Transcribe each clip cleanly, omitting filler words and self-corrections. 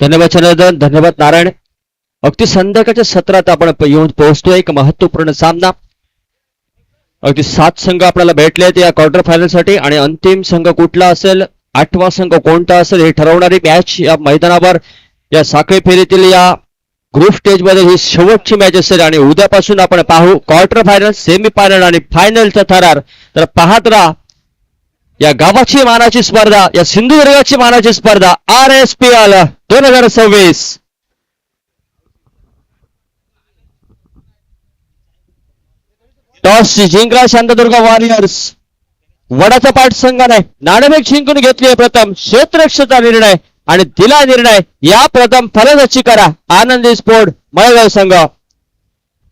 धन्यवाद चंद्रधन, धन्यवाद नारायण. अगदी संध्याकाळच्या सत्रात आपण येऊन पोहोचतोय. एक महत्वपूर्ण सामना. अगदी 7 संघ आपल्याला भेटले आहेत या क्वार्टर फायनल साठी आणि अंतिम संघ कुठला असेल, 8वा संघ कोणता असेल हे ठरवणारी मॅच या मैदानावर या साखळी फेरीतील या ग्रुप स्टेज मध्ये ही शेवटची मॅच असेल आणि उद्यापासून आपण पाहू क्वार्टर फायनल, सेमी फायनल आणि फायनलचा थरार. तर पाहत राहा या गावाची मानाची स्पर्धा, या सिंधुदुर्गाची मानाची स्पर्धा RSPL 2026. टॉस जिंकला शांतदुर्ग वॉरियर्स. वडाचा पाठ संघाने नाणेफेक जिंकून घेतली आहे प्रथम. क्षेत्ररक्षणाचा निर्णय आणि दिला निर्णय. या प्रथम फलंदाजी करा आनंदी स्पोर्ट मळेगाव संघ.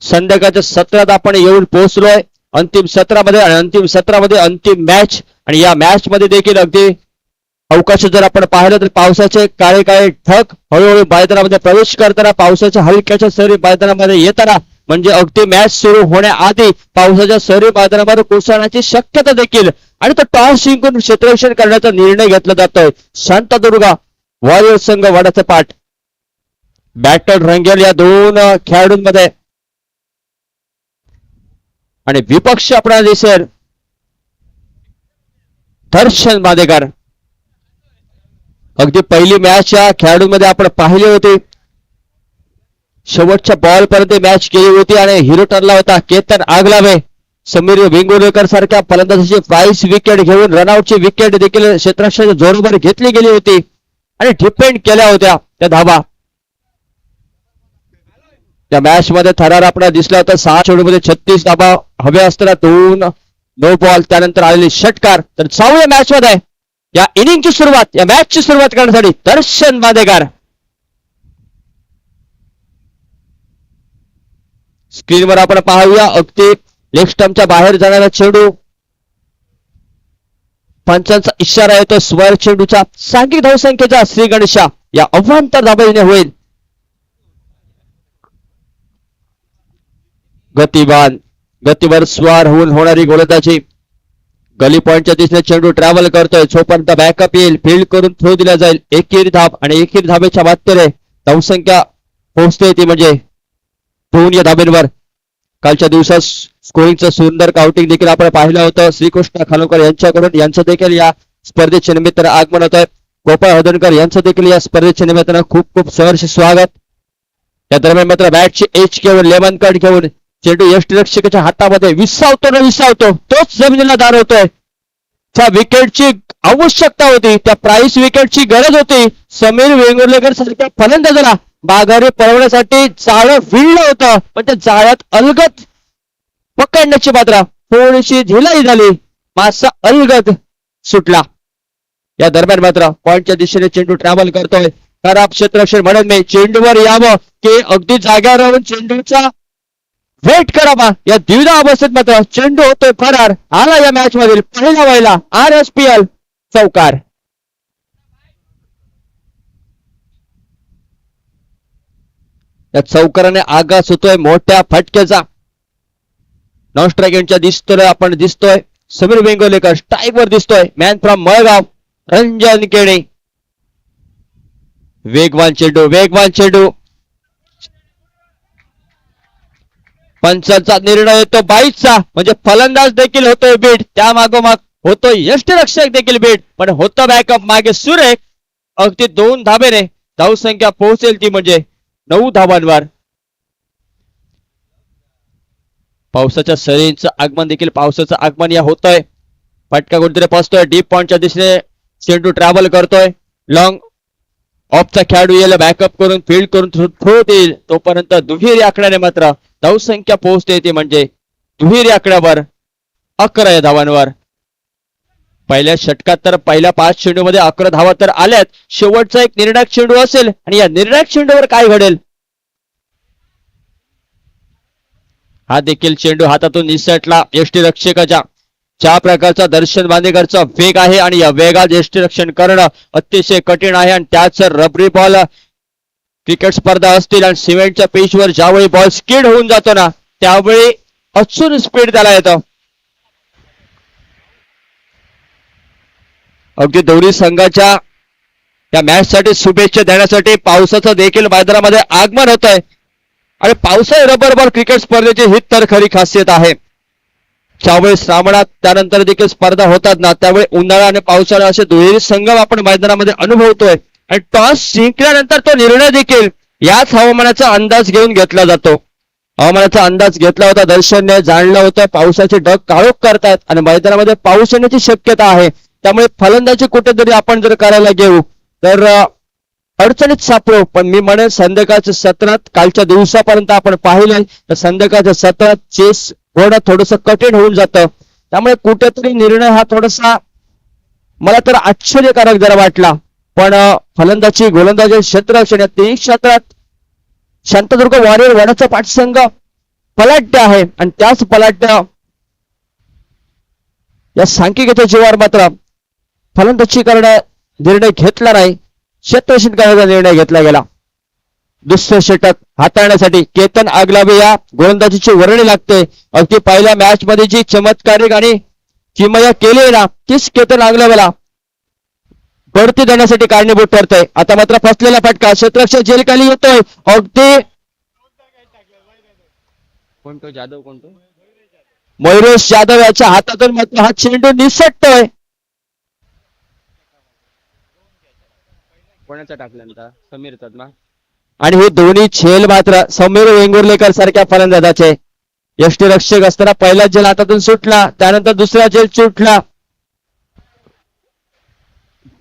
संध्याकाळच्या सत्रात आपण येऊन पोहोचलोय अंतिम सत्रामध्ये आणि अंतिम सत्रामध्ये अंतिम मॅच. आणि या मॅच मध्ये देखील अगदी अवकाश जर आपण पाहिलं तर पावसाचे काळे काळे ढग हळूहळू मैदानामध्ये प्रवेश करताना, पावसाच्या हलक्याच्या सरी मैदानामध्ये येताना, म्हणजे अगदी मॅच सुरू होण्याआधी पावसाच्या सरी मैदानामध्ये कोसळण्याची शक्यता देखील. आणि तो टॉस जिंकून क्षेत्ररक्षण करण्याचा निर्णय घेतला जातोय. शांतदुर्गा वॉरियर्स संघ वडाचा पाठ. बॅटर रंगेल या दोन खेळाडूंमध्ये आणि विपक्ष आपल्याला दिसेल दर्शन मादेकर. अगदी पहिली मॅच या खेळाडूंमध्ये आपण पाहिली होती. शेवटच्या बॉल पर्यंत मॅच केली होती आणि हिरो ठरला होता केतन आगलावे. समीर वेंगुर्लेकर सारख्या फलंदाजाची 22 विकेट घेऊन रनआउटची विकेट देखील क्षेत्ररक्षणाच्या जोरवर घेतली गेली होती आणि डिपेंड केल्या होत्या त्या धावा. त्या मॅच मध्ये थरार आपल्याला दिसला होता. 6 चेंडूमध्ये 36 धावा हव्या असताना 2 नो बॉल, त्यानंतर आलेली षटकार. तर 6व्या मॅच मध्ये या इनिंगची सुरुवात, या मॅचची सुरुवात करण्यासाठी दर्शन मादेकर. स्क्रीनवर आपण पाहूया अगदी लेग स्टंपच्या बाहेर जाणारा चेंडू. पंचांचा इशारा येतो स्वर चेंडूचा. सांघिक धावसंख्येचा श्री गणेशा या अवांतर धाबेने होईल. गतीवर स्वार होऊन होणारी गोलंदाजी. गली पॉइंटच्या दिशेने चेंडू ट्रॅव्हल करतोय. जोपर्यंत बॅकअप येईल फील्ड करून थ्रो दिला जाईल. एकेरी धाब आणि एकेरी धाबेच्या माध्यमाने धावसंख्या पोहोचते ती म्हणजे 2 या धाबेंवर. कालच्या दिवसात स्कोरिंगचं सुंदर काउंटिंग देखील आपण पाहिलं होतं. श्रीकृष्ण खानोकर यांच्याकडून. यांचं देखील या स्पर्धेच्या निमित्तानं आगमन होत आहे. गोपाळ हदनकर यांचं देखील या स्पर्धेच्या निमित्तानं खूप खूप सहर्ष स्वागत. या दरम्यान मात्र बॅटची एच घेऊन लेमन कट घेऊन चेंडू यष्टिरक्षकाच्या हातामध्ये विसावतो तोच जमिनीला दार होतोय. त्या विकेटची आवश्यकता होती, त्या प्राइस विकेटची गरज होती. समीर वेंगुर्लेकर सारख्या फलंदाजाला माघारी पळवण्यासाठी जाळं विणलं होतं, पण त्या जाळ्यात अलगद पकडण्याची मात्र थोडीशी ढिलाई झाली. मासा अलगद सुटला. या दरम्यान मात्र पॉइंटच्या दिशेने चेंडू ट्रॅव्हल करतोय. खराब क्षेत्ररक्षण म्हणत नाही. चेंडूवर यावं की अगदी जाग्यावर राहून चेंडूचा वेट करावा या द्विधा अवस्थेत मात्र चेंडू होतोय फरार. आला या मॅच मधील पहिला व्हायला RSPL चौकार. या चौकाराने आगास होतोय मोठ्या फटक्याचा. नॉन स्ट्राईक एंडच्या दिसतोय समीर वेंगुर्लेकर. स्ट्राईक वर दिसतोय मॅन फ्रॉम मळगाव रंजन केणे. वेगवान चेंडू. पंचांचा निर्णय येतो 22चा, म्हणजे फलंदाज देखील होतोय बीट. त्या मागोमाग होतोय यष्टिरक्षक देखील बीट, पण होतं बॅकअप मागे सुरेख. अगदी 2 धाबेने धावसंख्या पोहोचेल ती म्हणजे 9 धावांवर. पावसाच्या सरींचं आगमन देखील पावसाचं आगमन या होतंय. फटका कुठेतरी पोहोचतोय. डीप पॉइंटच्या दिशेने चेंडू ट्रॅव्हल करतोय. लॉंग ऑफचा खेळाडू याला बॅकअप करून फील्ड करून थ्रो देईल. तोपर्यंत दुहेरी आकड्याने मात्र धावसंख्या पोहोचते ती म्हणजे दुहेरी आकड्यावर 11 या धावांवर. पहिल्या षटकात तर पहिल्या 5 चेंडूमध्ये 11 धावा तर आल्यात. शेवटचा एक निर्णायक चेंडू असेल आणि या निर्णायक चेंडूवर काय घडेल. हा देखील चेंडू हातातून निसटला यष्टिरक्षकाच्या. ज्या प्रकारचा दर्शन मांदेकरचा वेग आहे आणि या वेगात यष्टिरक्षण करणं अतिशय कठीण आहे. आणि त्याच रबरी बॉल क्रिकेट स्पर्धा असतील आणि सिमेंटच्या पिचवर ज्यावेळी बॉल स्किड होऊन जातो ना, त्यावेळी अचूक स्पीड त्याला येतं. अगदी दोन्ही संघाच्या या मॅच साठी शुभेच्छा देण्यासाठी पावसाचं देखील मैदानामध्ये आगमन होत आहे आणि पावसाळी रबर बॉल क्रिकेट स्पर्धेची ही तर खरी खासियत आहे. ज्यावेळी श्रावणात त्यानंतर देखील स्पर्धा होतात ना, त्यावेळी उन्हाळा आणि पावसाळा असे दुहेरी संगम आपण मैदानामध्ये अनुभवतोय आणि टॉस जिंकल्यानंतर तो निर्णय देखील याच हवामानाचा अंदाज घेऊन घेतला जातो. हवामानाचा अंदाज घेतला होता, दर्शनने जाणलं होतं पावसाचे ढग काळोख करतात आणि मैदानामध्ये पाऊस येण्याची शक्यता आहे. त्यामुळे फलंदाजी कुठेतरी आपण जर करायला घेऊ तर अडचणीत सापडू. पण मी म्हणेन संध्याकाळच्या सत्रात कालच्या दिवसापर्यंत आपण पाहिलंय तर संध्याकाळच्या सत्रात चेस होणं थोडंसं कठीण होऊन जातं. त्यामुळे कुठेतरी निर्णय हा थोडासा मला तर आश्चर्यकारक जरा वाटला. पण फलंदाजी गोलंदाजी क्षेत्ररक्षण या तिन्ही क्षेत्रात शांतदुर्ग वॉरियर वडाचा पाठसंघ पलाट्य आहे आणि त्याच पलाट्य या सांख्यिकीच्या जीवावर मात्र फलंदाजी करण्या निर्णय घेतला नाही, क्षेत्ररक्षण करण्याचा निर्णय घेतला गेला. दुसरे षटक हाताळण्यासाठी केतन आगलावे या गोलंदाजीची वर्णी लागते. अगदी पहिल्या मॅच मध्ये जी चमत्कारिक आणि किमया केली ना, तीच केतन आगलावेला बढती देण्यासाठी कारणीभूत ठरतंय. आता मात्र फसलेला फटका क्षेत्ररक्षक जेलखाली येतोय. अगदी कोणतो जाधव कोणतो मयुरेश जाधव याच्या हातातून मात्र हा चेंडू निसटतोय. कोणाचा टाकल्यानंतर समीर तद्मा आणि हे दोन्ही झेल मात्र समीर वेंगुर्लेकर सारख्या फलंदाजाचे. यष्टीरक्षक असताना पहिला झेल हातातून सुटला, त्यानंतर दुसरा झेल सुटला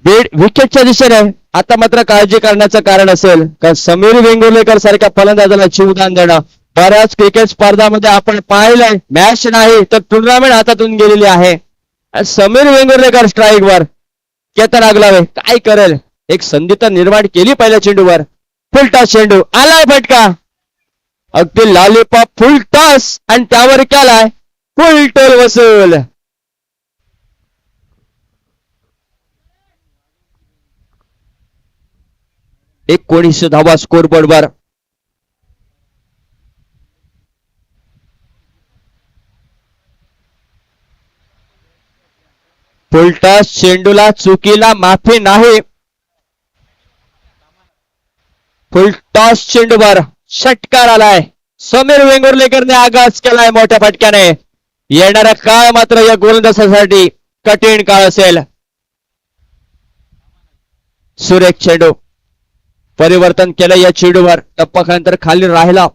बेड विकेटच्या दिशेने. आता मात्र काळजी करण्याचं कारण असेल कारण समीर वेंगुर्लेकर सारख्या फलंदाजाला जीवदान देणं बऱ्याच क्रिकेट स्पर्धामध्ये आपण पाहिलंय. मॅच नाही तर टुर्नामेंट हातातून गेलेली आहे. समीर वेंगुर्लेकर स्ट्राईक वर, केतन आगलावे काय करेल, एक संधी तर निर्माण केली पहिल्या चेंडूवर. फुल टॉस चेंडू आलाय फटका, अगदी लॉलीपॉप फुल टॉस आणि त्यावर केलाय फुल टोल वसूल. एक 19 धावा स्कोर बोर्डवर. फुल टॉस चेंडूला चुकीला माफी नाही. फुल टॉस चेंडूवर षटकार आलाय. समीर वेंगुर्लेकरने आगाज केलाय मोठ्या फटक्याने. येणारा काळ मात्र या गोलंदाजासाठी कठीण काळ असेल. सुरेख चेंडू परिवर्तन केलं या चेंडूवर. टप्पानंतर खाली राहिला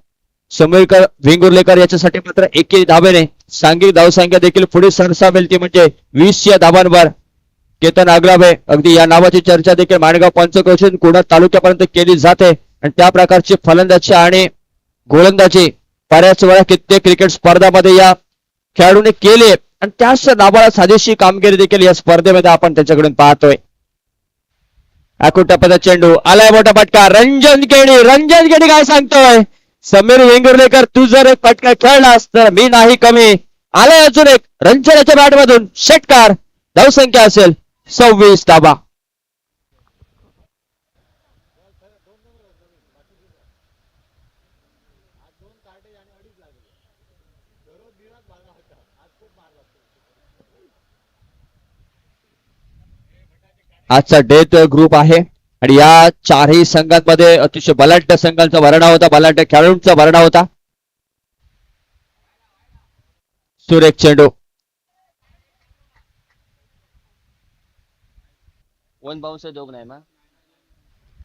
समीर वेंगुर्लेकर याच्यासाठी मात्र एकेरी धाब्याने सांघिक धावसंख्या देखील पुढे सरसावेल ती म्हणजे 20 या धाबांवर. केतन आगलावे अगदी या नावाची चर्चा देखील माणगाव पंचक्रोशीतून कुडाळ तालुक्यापर्यंत केली जाते आणि त्या प्रकारची फलंदाजी आणि गोलंदाजी बऱ्याच वेळा कित्येक क्रिकेट स्पर्धामध्ये या खेळाडूने केली आणि त्याच नावाला साजेशी कामगिरी देखील या स्पर्धेमध्ये आपण त्याच्याकडून पाहतोय. आकुटपदा चेंडू आलाय मोठा फटका. रंजन केडी काय सांगतोय, समीर वेंगुर्लेकर तू जर एक फटका खेळलास तर मी नाही कमी. आलाय अजून एक रंजनाच्या बॅट मधून षटकार. धावसंख्या असेल 26 धाबा. आजचा डेथ ग्रुप आहे आणि या चारही संघांमध्ये अतिशय बलाढ्य संघांचा भरणा होता, बलाढ्य खेळाडूंचा भरणा होता. सुरेख चेंडू वन बाउन्स जोग नाही मा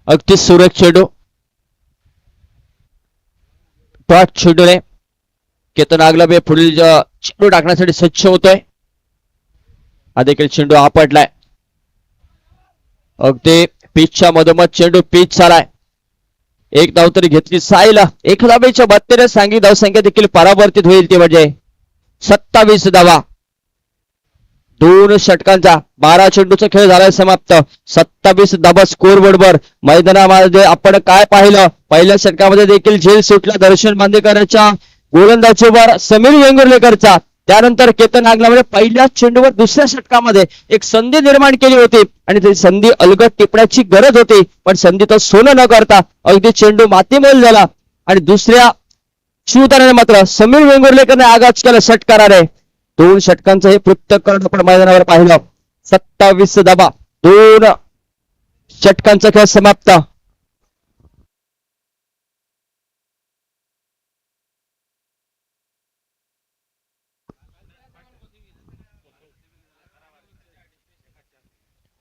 अगदी सुरेख चेंडू. टॉट चेंडूने केतन आगलावे पुढील चेंडू टाकण्यासाठी सज्ज होतोय. हा देखील चेंडू आपटलाय. अगदी पिचच्या मधोमध चेंडू पिच झालाय. एक धाव तरी घेतली साईला. 1 धावेच्या 72 सांघिक धावसंख्या देखील परावर्तित होईल ती म्हणजे 27 धावा. 2 षटकांचा 12 चेंडूचा खेळ झालाय समाप्त. 27 धावा स्कोर बोर्डवर. मैदानामध्ये आपण काय पाहिलं, पहिल्या षटकामध्ये देखील झेल सुटला दर्शन बांदेकरांच्या गोलंदाजीवर समीर वेंगुर्लेकरचा. त्यानंतर केतन आगलावे पहिल्या चेंडूवर दुसऱ्या षटकामध्ये एक संधी निर्माण केली होती आणि ती संधी अलगद टिपण्याची गरज होती, पण संधी तर सोनं न करता अगदी चेंडू मातीमोल झाला आणि दुसऱ्या शिवताराने मात्र समीर वेंगुर्लेकरने आगाज केला षटकाराने. 2 षटकांचं हे पृथक्करण आपण मैदानावर पाहिलं. 27 धाबा 2 षटकांचा खेळ समाप्त.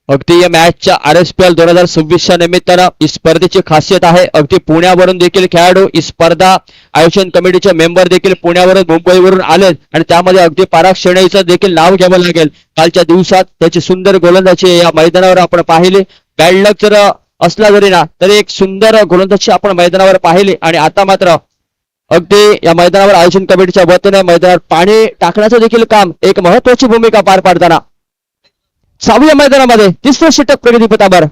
अगदी या मॅचच्या RSPL 2026च्या निमित्तानं ही स्पर्धेची खासियत आहे. अगदी पुण्यावरून देखील खेळाडू ही स्पर्धा आयोजन कमिटीचे मेंबर देखील पुण्यावरून मुंबईवरून आले आणि त्यामध्ये अगदी पराग शेणईचं देखील नाव घ्यावं लागेल. कालच्या दिवसात त्याची सुंदर गोलंदाजी या मैदानावर आपण पाहिली. बॅड लक जर असला जरी ना तरी एक सुंदर गोलंदाजी आपण मैदानावर पाहिली. आणि आता मात्र अगदी या मैदानावर आयोजन कमिटीच्या वतीने मैदानावर पाणी टाकण्याचं देखील काम एक महत्वाची भूमिका पार पाडताना 6व्या मैदानामध्ये तिसरं षटक प्रगतीपथावर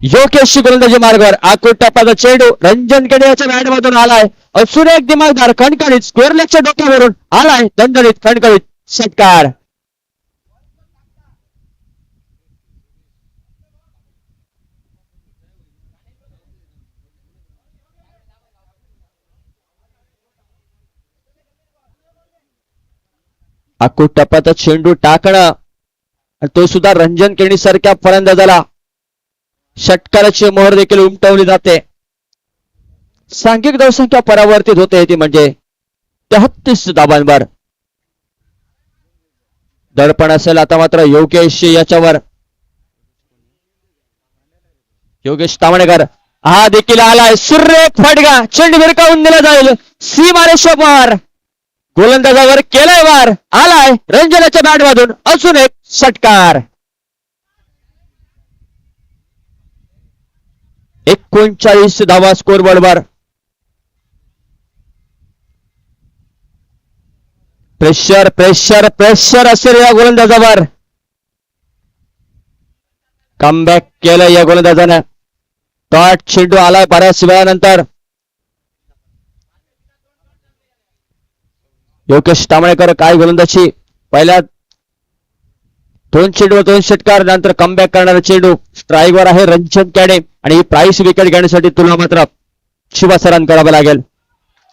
योगेशची गोलंदाजी मार्गावर आकुट टप्प्याचा चेंडू रंजन केडे याच्या बॅटमधून आलाय. असून एक दिमागदार खणखणीत स्क्वेअर लेगच्या डोक्यावरून आलाय दणदणीत खणखणीत षटकार. आकुट टप्प्याचा चेंडू टाकणं तो सुद्धा रंजन केणी सारख्या फलंदाजाला षटकाराची मोहर देखील उमटवली जाते. सांघिक धावसंख्या परावर्तित होते ती म्हणजे 33 धावांवर. दडपण असेल आता मात्र योगेश याच्यावर. योगेश तावणेकर हा देखील आलाय. सुरेख फटका चेंडू भिरकावून दिला जाईल सीमारेषेवर. गोलंदाजावर केलाय वार. आलाय रंजनाच्या बॅटमधून अजून एक षटकार. 39 धावा स्कोर बोर्डवर. प्रेशर प्रेशर प्रेशर असेल या गोलंदाजावर. कमबॅक केलं या गोलंदाजानं. टॉट चेंडू आलाय बऱ्याच वेळानंतर. योगेश तांबळेकर काय गोलंदाजी. पहिल्या 2 चेंडूवर 2 षटकार नंतर कमबॅक करणारा चेंडू. स्ट्राईकवर आहे रंजन केडे आणि ही प्राइस विकेट घेण्यासाठी तुला मात्र शिवासरान करावं लागेल.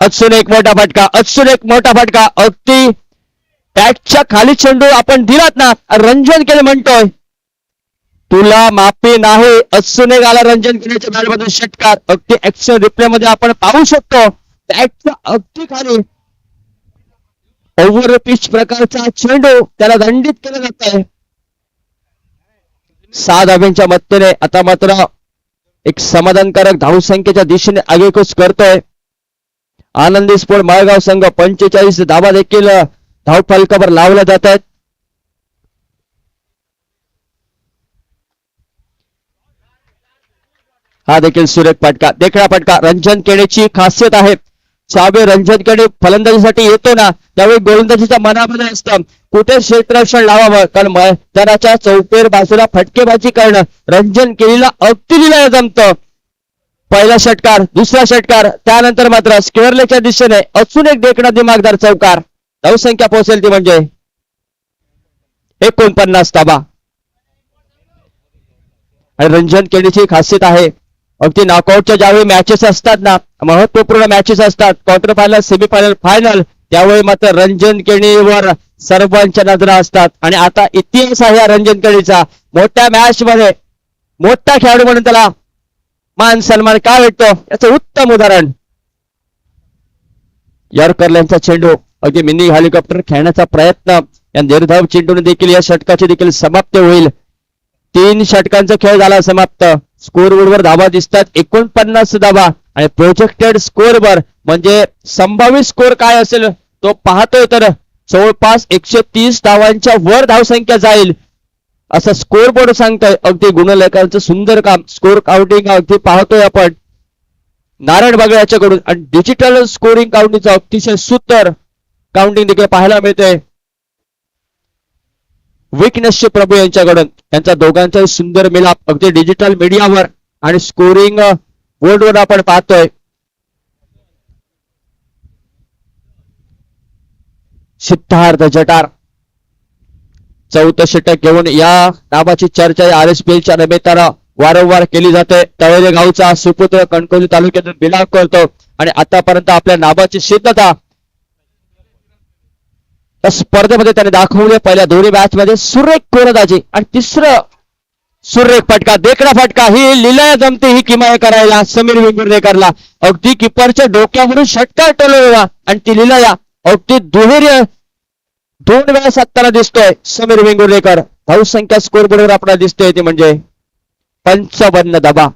अजून एक मोठा फटका अजून एक मोठा फटका. अगदी बॅटच्या खाली चेंडू आपण दिलात ना. रंजन केडे म्हणतोय तुला माफी नाही. अजून एक आला रंजन केडेच्या बॅटमधून षटकार. अगदी ऍक्शन रिप्ले मध्ये आपण पाहू शकतो बॅटच्या अगदी खाली ओव्हर पिच प्रकारचा चेंडू त्याला दंडित केला जात आहे. 6 धाब्यांच्या मदतीने आता मात्र एक समाधानकारक धावसंख्येच्या दिशेने आगेकूच करतोय आनंदी स्पोर्ट माळगाव संघ. 45 धावा देखील धावफलकावर लावल्या जात आहेत. हा देखील सुरेख फटका देखणा फटका. रंजन केडेची खासियत आहे ज्यावेळी रंजन केडे फलंदाजीसाठी येतो ना त्यावेळी गोलंदाजीच्या मनामध्ये असतं कुठे क्षेत्ररक्षण लावावं. कारण मैदानाच्या चौफेर बाजूला फटकेबाजी करणं रंजन केडीला अगदी लिहायला जमतं. पहिला षटकार दुसरा षटकार त्यानंतर मात्र स्क्वेअर लेगच्या दिशेने अजून एक देखणा दिमागदार चौकार. धावसंख्या पोहोचेल ती म्हणजे 49 धावा. आणि रंजन केडीची खासियत आहे अगदी नॉकआउटच्या ज्यावेळी मॅचेस असतात ना महत्वपूर्ण मॅचेस असतात क्वार्टर फायनल सेमीफायनल फायनल त्यावेळी मात्र रंजन केडीवर सर्वांच्या नजरा असतात. आणि आता इतिहास आहे या रंजन केडीचा. मोठ्या मॅच मध्ये मोठा खेळाडू म्हणून त्याला मान सन्मान का भेटतो याचं उत्तम उदाहरण. यॉर्करलँडचा चेंडू अगदी मिनी हेलिकॉप्टर खेळण्याचा प्रयत्न या निर्धाव चेंडूने देखील या षटकाची देखील समाप्ती होईल. 3 षटकांचा खेळ झाला समाप्त. स्कोर बोर्डवर धावा दिसतात 49 धावा आणि प्रोजेक्टेड स्कोर वर म्हणजे संभाव्य स्कोर काय असेल तो पाहतोय तर जवळपास 130 धावांच्या वर धावसंख्या जाईल असं स्कोर बोर्ड सांगतोय. अगदी गुणलेखकांचं सुंदर काम. स्कोर काउंटिंग अगदी पाहतोय आपण नारायण बागळे याच्याकडून आणि डिजिटल स्कोरिंग काउंटिंगचं अतिशय सुंदर काउंटिंग देखील पाहायला मिळते विकनेसचे प्रभू यांच्याकडून. त्यांचा दोघांचा सुंदर मिलाप अगदी डिजिटल मीडियावर आणि स्कोरिंग बोर्डवर आपण पाहतोय. सिद्धार्थ जटार 4थं षटक घेऊन या नावाची चर्चा RSPLच्या निमित्तानं वारंवार केली जाते. तळेरे गावचा सुपुत्र कणकवली तालुक्यातून बिलॉंग करतो आणि आतापर्यंत आपल्या नावाची सिद्धता स्पर्धेमध्ये त्याने दाखवले. पहिल्या दोन्ही मॅच मध्ये सुरेख गोलंदाजी आणि तिसरं सुरेख फटका, देखणा फटका, ही लीला जमते ही किमया करायला समीर वेंगुर्लेकरला. अगदी किपरच्या डोक्यावरून षटकार टोलवला आणि ती लीला अगदी दुहेरी 2 वेळा साधताना दिसतोय समीर वेंगुर्लेकर. धावसंख्या स्कोर बरोबर आपल्याला दिसतोय ती म्हणजे 55 धावा.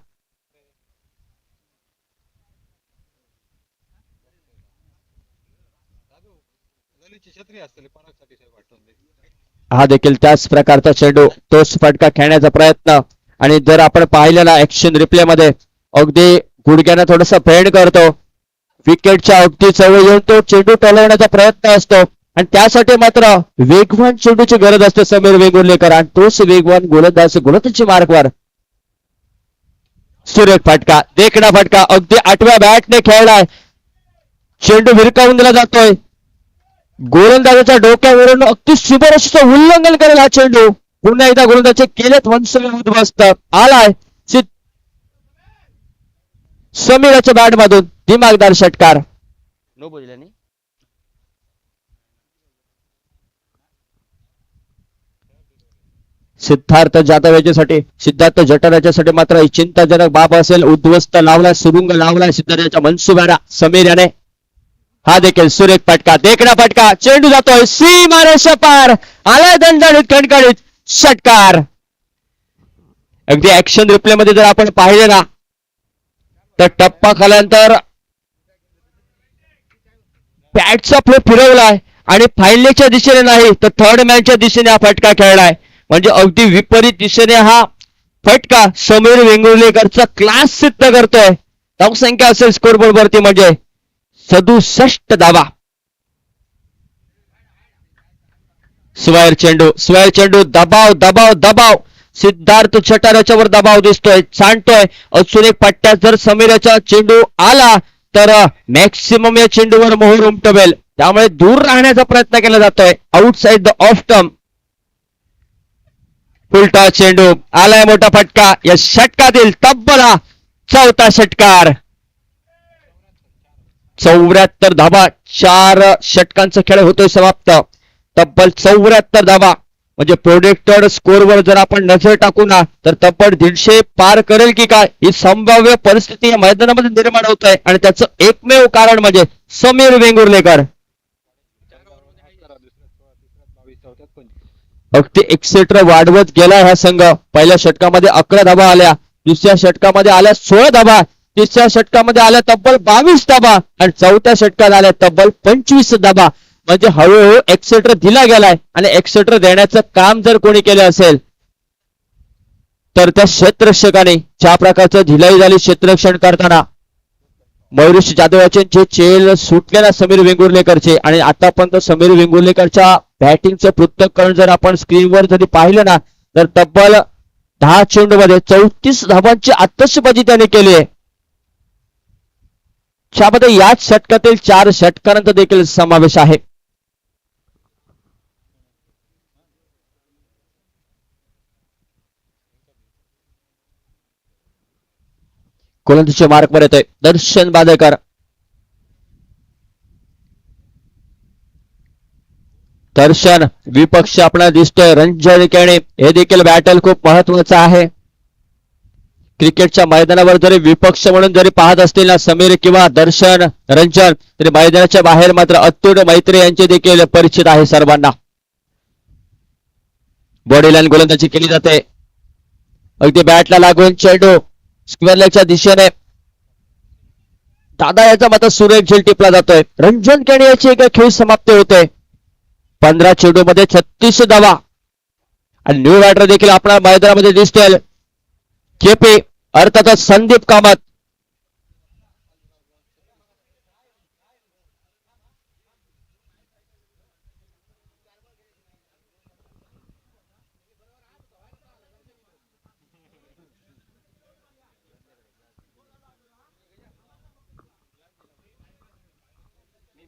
हा देखील त्याच प्रकारचा चेंडू, तोच फटका खेळण्याचा प्रयत्न. आणि जर आपण पाहिलं ना ऍक्शन रिप्ले मध्ये अगदी गुडघ्यानं थोडस फेड करतो, विकेटच्या अगदी जवळ येऊन तो चेंडू टोलवण्याचा प्रयत्न असतो आणि त्यासाठी मात्र वेगवान चेंडूची गरज असते समीर वेंगुर्लेकर आणि तोच वेगवान गोलंदाज गोलंदाजी मार्गवर. सुरेख फटका, देखणा फटका, अगदी 8व्या बॅटने खेळलाय, चेंडू भिरकावून दिला जातोय. गोलंदाजाच्या डोक्यावरून अगदी शिबरशीचं उल्लंघन करेल हा चेंडू. पुन्हा एकदा गोलंदाज केलेत वंशवे उद्ध्वस्त. आलाय समीराच्या बॅट मधून दिमागदार षटकार. नो बोलले नाही. सिद्धार्थ जाधव याच्यासाठी, सिद्धार्थ जटर याच्यासाठी मात्र चिंताजनक बाब असेल. उद्ध्वस्त लावलाय, सुरुंग लावलाय सिद्धार्थच्या मनसुब्याला समीर याने. हा देखील सुरेख फटका, देखणा फटका, चेंडू जातोय सीमारेषा पार. आलाय दणदणीत खणखणीत षटकार. अगदी ऍक्शन रिप्ले मध्ये जर आपण पाहिले ना तर टप्पा खाल्यानंतर बॅटचा फ्लो फिरवलाय आणि फायनलच्या दिशेने नाही तर थर्ड मॅनच्या दिशेने हा फटका खेळलाय. म्हणजे अगदी विपरीत दिशेने हा फटका समीर वेंगुर्लेकरचा क्लास सिद्ध करतोय. धावसंख्या असेल स्कोर बोर्ड वरती म्हणजे 67 धावा. स्क्वेअर चेंडू, स्क्वेअर चेंडू, दबाव दबाव दबाव. सिद्धार्थ छटार याच्यावर दबाव दिसतोय, सांडतोय. अजून एक पट्ट्यात जर समीरचा चेंडू आला तर मॅक्सिमम या चेंडूवर मोहर उमटवेल, त्यामुळे दूर राहण्याचा प्रयत्न केला जातोय. Outside the off stump. उलटा चेंडू, आलाय मोठा फटका. या षटकातील तब्बल 4था षटकार. 74 धावा. 4 षटकांचा खेळ होतोय समाप्त. तब्बल 74 धावा म्हणजे प्रोडेक्टेड स्कोरवर जर आपण नजर टाकू ना तर तब्बल 150 पार करेल की काय ही संभाव्य परिस्थिती या मैदानामध्ये निर्माण होत आहे. आणि त्याचं एकमेव कारण म्हणजे समीर वेंगुर्लेकर. अगदी एक्सेट्रा वाढवत गेला हा संघ. पहिल्या षटकामध्ये 11 धावा आल्या, दुसऱ्या षटकामध्ये आल्या 16 धावा, तिसऱ्या षटकामध्ये आल्या तब्बल 22 धावा आणि चौथ्या षटकात आल्या तब्बल 25 धावा. म्हणजे हळूहळू एक्सेट्रा दिला गेलाय आणि एक्सेट्रा देण्याचं काम जर कोणी केलं असेल तर त्या क्षेत्ररक्षकाने ज्या प्रकारचं ढिलाई झाली क्षेत्ररक्षण करताना मयुरेश जाधव याचे जे चेल सुटलेला समीर वेंगुर्लेकरचे. आणि आतापर्यंत समीर वेंगुर्लेकरच्या बॅटिंगचं पृथक्करण जर आपण स्क्रीनवर जरी पाहिलं ना तर तब्बल 10 चेंडूमध्ये 34 धावांची आतषबाजी त्याने केली आहे. त्यामध्ये याच षटकातील 4 षटकारांचा देखील समावेश आहे. गोलंदाजीच्या मार्कवर येतोय दर्शन बादेकर. दर्शन विपक्ष आपल्याला दिसतोय रंजन केणे. हे देखील बॅटल खूप महत्वाचं आहे. क्रिकेटच्या मैदानावर जरी विपक्ष म्हणून जरी पाहत असतील ना समीर किंवा दर्शन रंजन तरी मैदानाच्या बाहेर मात्र अतुल मैत्री यांचे देखील परिचित आहे सर्वांना. बॉडी लाईन गोलंदाजी केली जाते. अगदी बॅटला लागून चेंडू स्क्वेअरच्या दिशेने दादा याचा मात्र सुरेख झेल टिपला जातोय. रंजन केणे याची एक खेळ समाप्ती होते. 15 चेंडू मध्ये 36 धावा. आणि न्यू बॅटर देखील आपल्या मैदानामध्ये दिसतील. केपी अर्थातच संदीप कामत.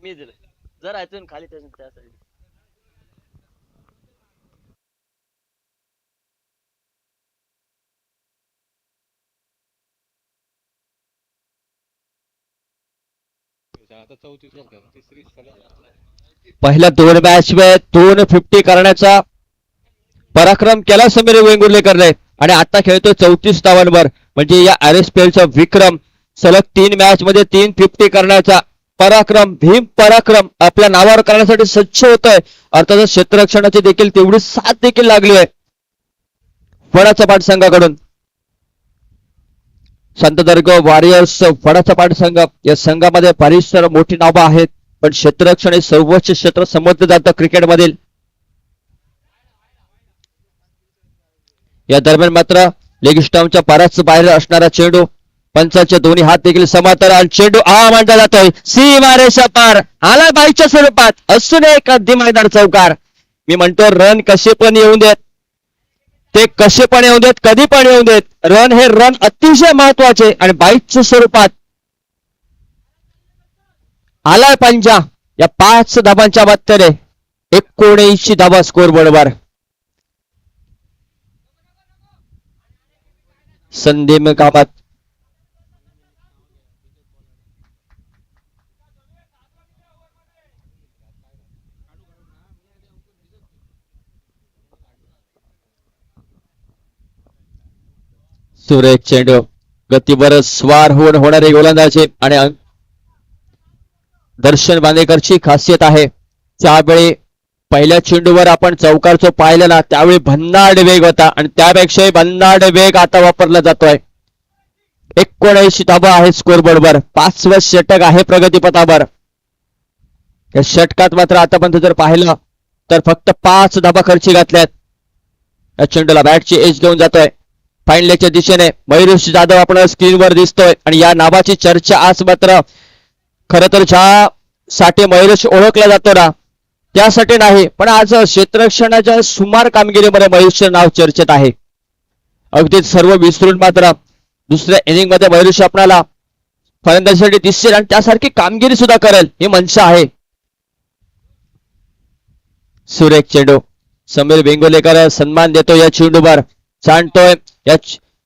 मी दिलं जर ऐकून खाली त्यासाठी पहिल्या 2 मॅच मध्ये 250 करण्याचा पराक्रम केला समीर वेंगुर्लेकरने. आणि आता खेळतो 34 धावांवर. म्हणजे या RSPL चा विक्रम, सलग 3 मॅच मध्ये 350 करण्याचा पराक्रम, भीम पराक्रम आपल्या नावावर करण्यासाठी सज्ज होतोय. अर्थातच क्षेत्ररक्षणाची देखील तेवढी साथ देखील लागली आहे वडाचा पाठ संघाकडून. शांतदुर्ग वॉरियर्स वडाचा पाठ संघ, या संघामध्ये परिसर मोठी नावं आहेत, पण क्षेत्ररक्षण हे सर्वोच्च क्षेत्र समजलं जातं क्रिकेटमधील. या दरम्यान मात्र लेग स्टंपच्या बराच बाहेर असणारा चेंडू, पंचाचे दोन्ही हात देखील समांतर, चेंडू मांडला जातोय सीमारेषा पार, आला बाईच्या स्वरूपात, असून एक मैदान चौकार. मी म्हणतो रन कसे पण येऊन देत, ते कसे पण येऊ देत, कधी पण येऊ देत, रन हे रन अतिशय महत्वाचे. आणि बाईच्या स्वरूपात आलाय पंजा. या 5 धाबांच्या मात्रे 79 धाबा स्कोरबोर्डवर. संदीप कामत सुरेख चेंडू, गतीवर स्वार होऊन होणारे गोलंदाजी. आणि दर्शन बांदेकरची खासियत आहे, त्यावेळी पहिल्या चेंडूवर आपण चौकारचं पाहिलं ना, त्यावेळी भन्नाट वेग होता आणि त्यापेक्षाही भन्नाट वेग आता वापरला जातोय. 79 धाबा आहे स्कोरबोर्डवर, 5वं षटक आहे प्रगतीपथावर. या षटकात मात्र आतापर्यंत जर पाहिलं तर फक्त 5 धाबा खर्ची घातल्यात. या चेंडूला बॅटची एज घेऊन जातोय फाईनलेच्या दिशेने मयुरेश जाधव आपण स्क्रीनवर दिसतोय. आणि या नावाची चर्चा आज मात्र खर तर ज्यासाठी मयुरेश ओळखला जातो ना, त्यासाठी नाही, पण आज क्षेत्ररक्षणाच्या सुमार कामगिरीमध्ये मयुरेशचे नाव चर्चेत आहे. अगदी सर्व विसरून मात्र दुसऱ्या इनिंग मध्ये मयुरेश आपणाला फलंदाजीसाठी दिसेल आणि त्यासारखी कामगिरी सुद्धा करेल ही मनसा आहे. सुरेख चेंडू, समीर बेंगोलेकर सन्मान देतो या चेंडूवर, सांगतोय या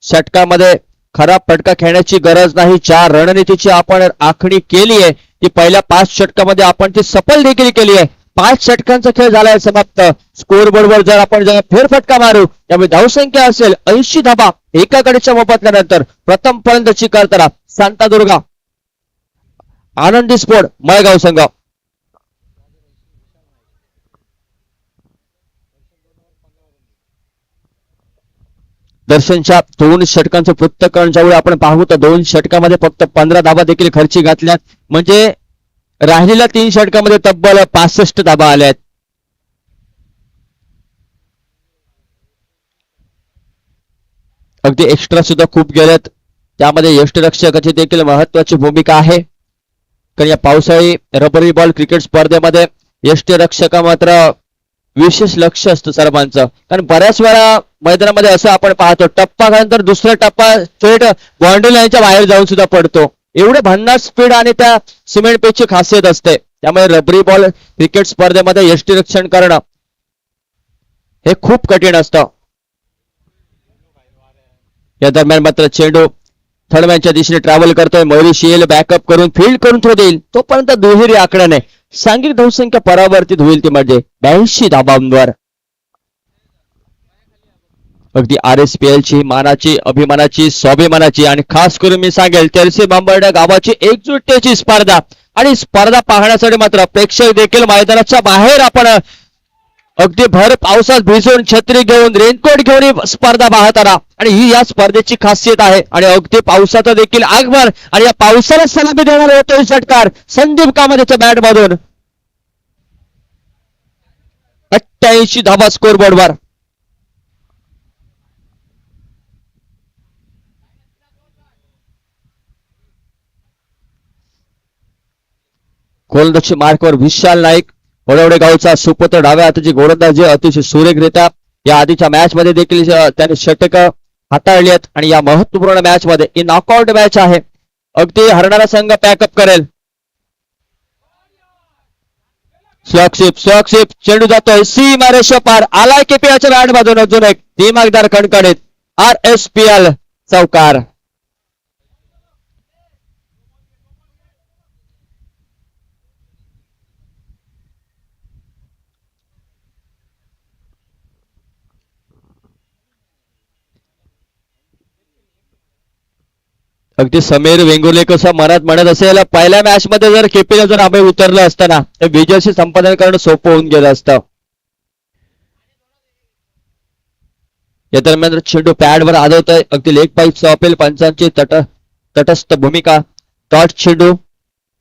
षटकामध्ये खराब फटका खेळण्याची गरज नाही. ज्या रणनीतीची आपण आखणी केली आहे ती पहिल्या 5 षटकामध्ये आपण ती सफल देखील केली आहे. 5 षटकांचा खेळ झालाय समाप्त. स्कोरबोर्डवर जर आपण फेरफटका मारू, त्यामुळे धावसंख्या असेल 80 धाबा एका गडीच्या मोबदल्यानंतर. प्रथम फलंदाजी करताना शांतादुर्गा आनंदी स्पोर्ट मळगाव संघ. दर्शनच्या 2 षटकांचं पृथक्करण ज्यावेळी आपण पाहू तर 2 षटकामध्ये फक्त 15 धाबा देखील खर्ची घातल्यात, म्हणजे राहिलेल्या 3 षटकामध्ये तब्बल 65 धाबा आल्यात. अगदी एक्स्ट्रा सुद्धा खूप गेलेत, त्यामध्ये यष्टिरक्षकाची देखील महत्वाची भूमिका आहे. कारण या पावसाळी रबरी बॉल क्रिकेट स्पर्धेमध्ये यष्टिरक्षका मात्र विशेष लक्ष असतं सर्वांचं. कारण बऱ्याच वेळा मैदानामध्ये असं आपण पाहतो, टप्पा नंतर दुसरा टप्पा थेट बाउंड्री लाईनच्या बाहेर जाऊन सुद्धा पडतो. एवढे भन्नाट स्पीड आणि त्या सिमेंट पेचची खासियत असते, त्यामुळे रबरी बॉल क्रिकेट स्पर्धेमध्ये यष्टिरक्षण करणं हे खूप कठीण असतं. या दरम्यान मात्र चेंडू थर्डमॅनच्या दिशेने ट्रॅव्हल करतोय. मयुरेश येईल बॅकअप करून फील्ड करून थ्रो देईल, तोपर्यंत दुहेरी आकड्याने सांघिक धावसंख्या परावर्तित होईल ती म्हणजे 82 धाबांवर. अगदी RSPL ची मानाची, अभिमानाची, स्वाभिमानाची आणि खास करून मी सांगेल तेरसे बांबर्डा गावाची एकजुटतेची स्पर्धा. आणि स्पर्धा पाहण्यासाठी मात्र प्रेक्षक देखील मैदानाच्या बाहेर आपण अगदी भर पावसात भिजून छत्री घेऊन रेनकोट घेऊन स्पर्धा पाहत आला. आणि ही या स्पर्धेची खासियत आहे. आणि अगदी पावसाचा देखील आगमन आणि या पावसाला सलामी देणारा होतो षटकार संदीप कामतच्या बॅट मधून. 88 धाबा स्कोरबोर्डवर. गोलंदाजी मार्कवर विशाल नाईक, वडवडे गावचा सुपुत्र, डाव्या हाताची गोलंदाजी अतिशय सुरेखरित्या या आधीच्या मॅच मध्ये देखील त्याने षटक हाताळली आहेत. आणि या महत्वपूर्ण मॅच मध्ये ही नॉकआउट मॅच आहे, अगदी हरणारा संघ पॅकअप करेल. स्वक्षिप चेंडू जातोय सीमारेषा पार, आलाय केपीआच्या बॅट मधून अजून एक दिमागदार खणखणीत RSPL चौकार. अगदी समीर वेंगुर्ले कसं मनात म्हणत असेल, पहिल्या मॅच मध्ये जर केपीला जर आम्ही उतरलं असतं ना तर विजयशी संपादन करणं सोपं होऊन गेलं असतं. या दरम्यान चेंडू पॅडवर आदळतोय, अगदी लेग पाईपचा अपील, पंचांची तटस्थ भूमिका. टॉट चेंडू.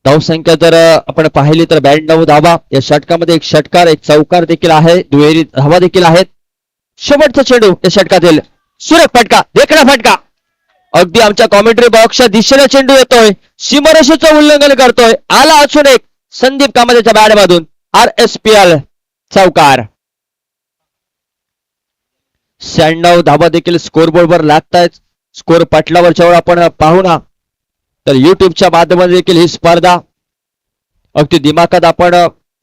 धावसंख्या जर आपण पाहिली तर 92 धावा. या षटकामध्ये एक षटकार एक चौकार देखील आहे, दुहेरी धावा देखील आहेत. शेवटचा चेंडू या षटकातील सुरेख फटका, देखणा फटका. अगदी आमच्या कॉमेंट्री बॉक्सच्या दिशेने चेंडू येतोय, सीमारेषेचं उल्लंघन करतोय, आला असून एक संदीप कामतेच्या बॅट मधून RSPL चौकार. 96 धावा देखील स्कोरबोर्ड वर लागतायत. स्कोर पटलावरच्या वेळ आपण पाहू ना तर युट्यूबच्या माध्यमातून देखील ही स्पर्धा अगदी दिमाखात आपण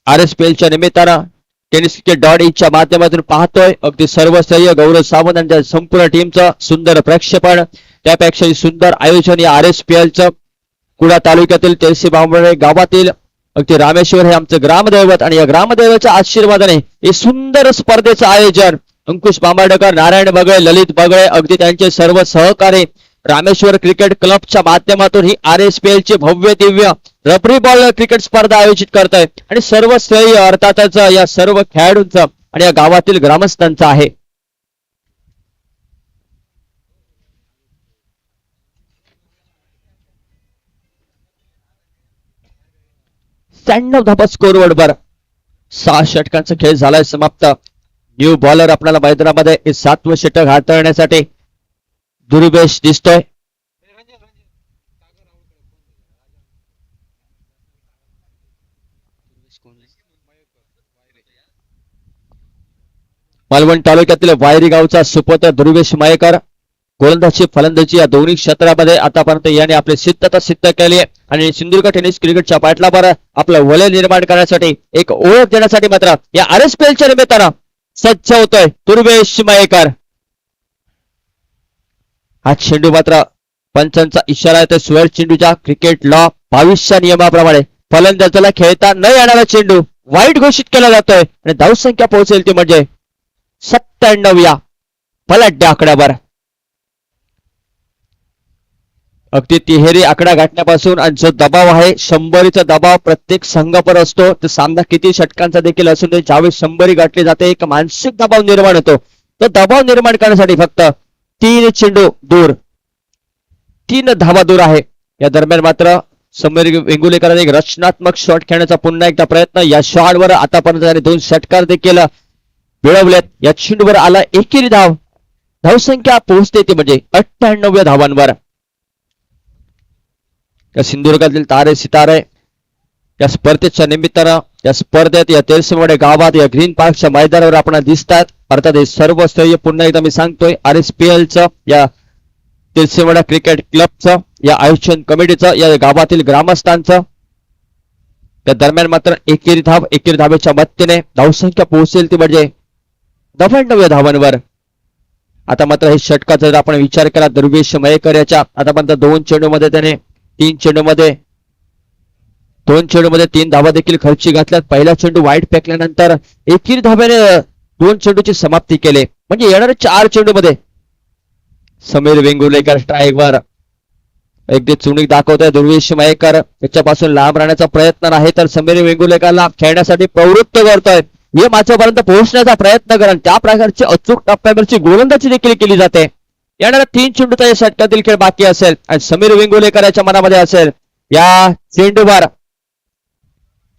RSPLच्या निमित्तानं tenniscricket.in माध्यमातून पाहतोय. अगदी सर्वस्तरीय गौरव सावंत यांच्या संपूर्ण टीमचं सुंदर प्रक्षेपण, त्यापेक्षाही सुंदर आयोजन या RSPLचं. कुडा तालुक्यातील तेलसी बांबळे गावातील अगदी रामेश्वर हे आमचं ग्रामदैवत आणि या ग्रामदैवाच्या आशीर्वादाने हे सुंदर स्पर्धेचं आयोजन. अंकुश बांबर्डेकर, नारायण बगळे, ललित बगळे, अगदी त्यांचे सर्व सहकारी रामेश्वर क्रिकेट क्लबच्या माध्यमातून ही RSPL ची भव्य दिव्य रबरी बॉल क्रिकेट स्पर्धा आयोजित करत आहे आणि सर्व श्रेय अर्थातच या सर्व खेळाडूंचं आणि या गावातील ग्रामस्थांचं आहे. धाबा स्कोरवर्ड वर 6 षटकांचा खेळ झालाय समाप्त. न्यू बॉलर आपल्याला मैदानामध्ये 7वं षटक हाताळण्यासाठी दुर्वेश दिसतोय. मालवण तालुक्यातील वायरी गावचा सुपुत्र दुर्वेश मयेकर. गोलंदाजी फलंदाजी या दोन्ही क्षेत्रामध्ये आतापर्यंत याने आपली सिद्धता सिद्ध केली आहे आणि सिंधुदुर्ग टेनिस क्रिकेटच्या पाटलावर आपलं वलय निर्माण करण्यासाठी एक ओळख देण्यासाठी मात्र या RSPLच्या निमित्तानं सज्ज होतोय दुर्वेश मयेकर. हा चेंडू मात्र पंचांचा इशारा आहे, स्वेअर चेंडूच्या क्रिकेट लॉ 22च्या नियमाप्रमाणे फलंदाजाला खेळता न येणारा चेंडू वाईट घोषित केला जातोय आणि धावसंख्या पोहोचेल ती म्हणजे 97 या पलटत्या आकड्यावर. अगदी तिहेरी आकडा गाठण्यापासून आणि जो दबाव आहे 100चा दबाव प्रत्येक संघावर असतो. तर सामना किती षटकांचा देखील असून ज्यावेळेस 100 गाठली जाते एक मानसिक दबाव निर्माण होतो. तो दबाव निर्माण करण्यासाठी फक्त 3 चेंडू दूर, 3 धावा दूर आहे. या दरम्यान मात्र समीर वेंगुर्लेकरांनी एक रचनात्मक शॉट खेळण्याचा पुन्हा एकदा प्रयत्न. या शॉटवर आतापर्यंत त्याने 2 षटकार देखील मिळवलेत. या चेंडूवर आला एकेरी धाव. धावसंख्या पोहोचते ती म्हणजे 98 धावांवर. या सिंधुदुर्गातील तारे सितारे या स्पर्धेच्या निमित्तानं या स्पर्धेत या तेलसमोडे गावात या ग्रीन पार्कच्या मैदानावर आपण दिसतात. अर्थात हे सर्व स्तरीय पुन्हा एकदा मी सांगतोय RSPLचं या तेलसमोडा क्रिकेट क्लबचं या आयोजन कमिटीचं या गावातील ग्रामस्थांचं. त्या दरम्यान मात्र एकेरी धावेच्या मदतीने धावसंख्या पोहोचेल ती म्हणजे 99 धावांवर. आता मात्र हे षटकाचा जर आपण विचार केला दुर्वेश मयेकर याच्या आतापर्यंत 2 चेंडूमध्ये त्याने 3 चेंडूमध्ये 3 धावा देखील खर्ची घातल्यात. पहिला चेंडू वाईट फेकल्यानंतर एकेरी धाव्याने 2 चेंडूची समाप्ती केली. म्हणजे येणाऱ्या 4 चेंडूमध्ये समीर वेंगुर्लेकर स्ट्राईकवर अगदी चुणीक दाखवतोय. दुर्वेश मयेकर त्याच्यापासून लांब राहण्याचा प्रयत्न नाही तर समीर वेंगुर्लेकरला खेळण्यासाठी प्रवृत्त करतोय. हे माझ्यापर्यंत पोहोचण्याचा प्रयत्न करा. त्या प्रकारची अचूक टप्प्यावरची गोलंदाजी देखील केली जाते. येणाऱ्या 3 चेंडूचा या षटकातील खेळ बाकी असेल आणि समीर वेंगुर्लेकरच्या मनामध्ये असेल या चेंडूवर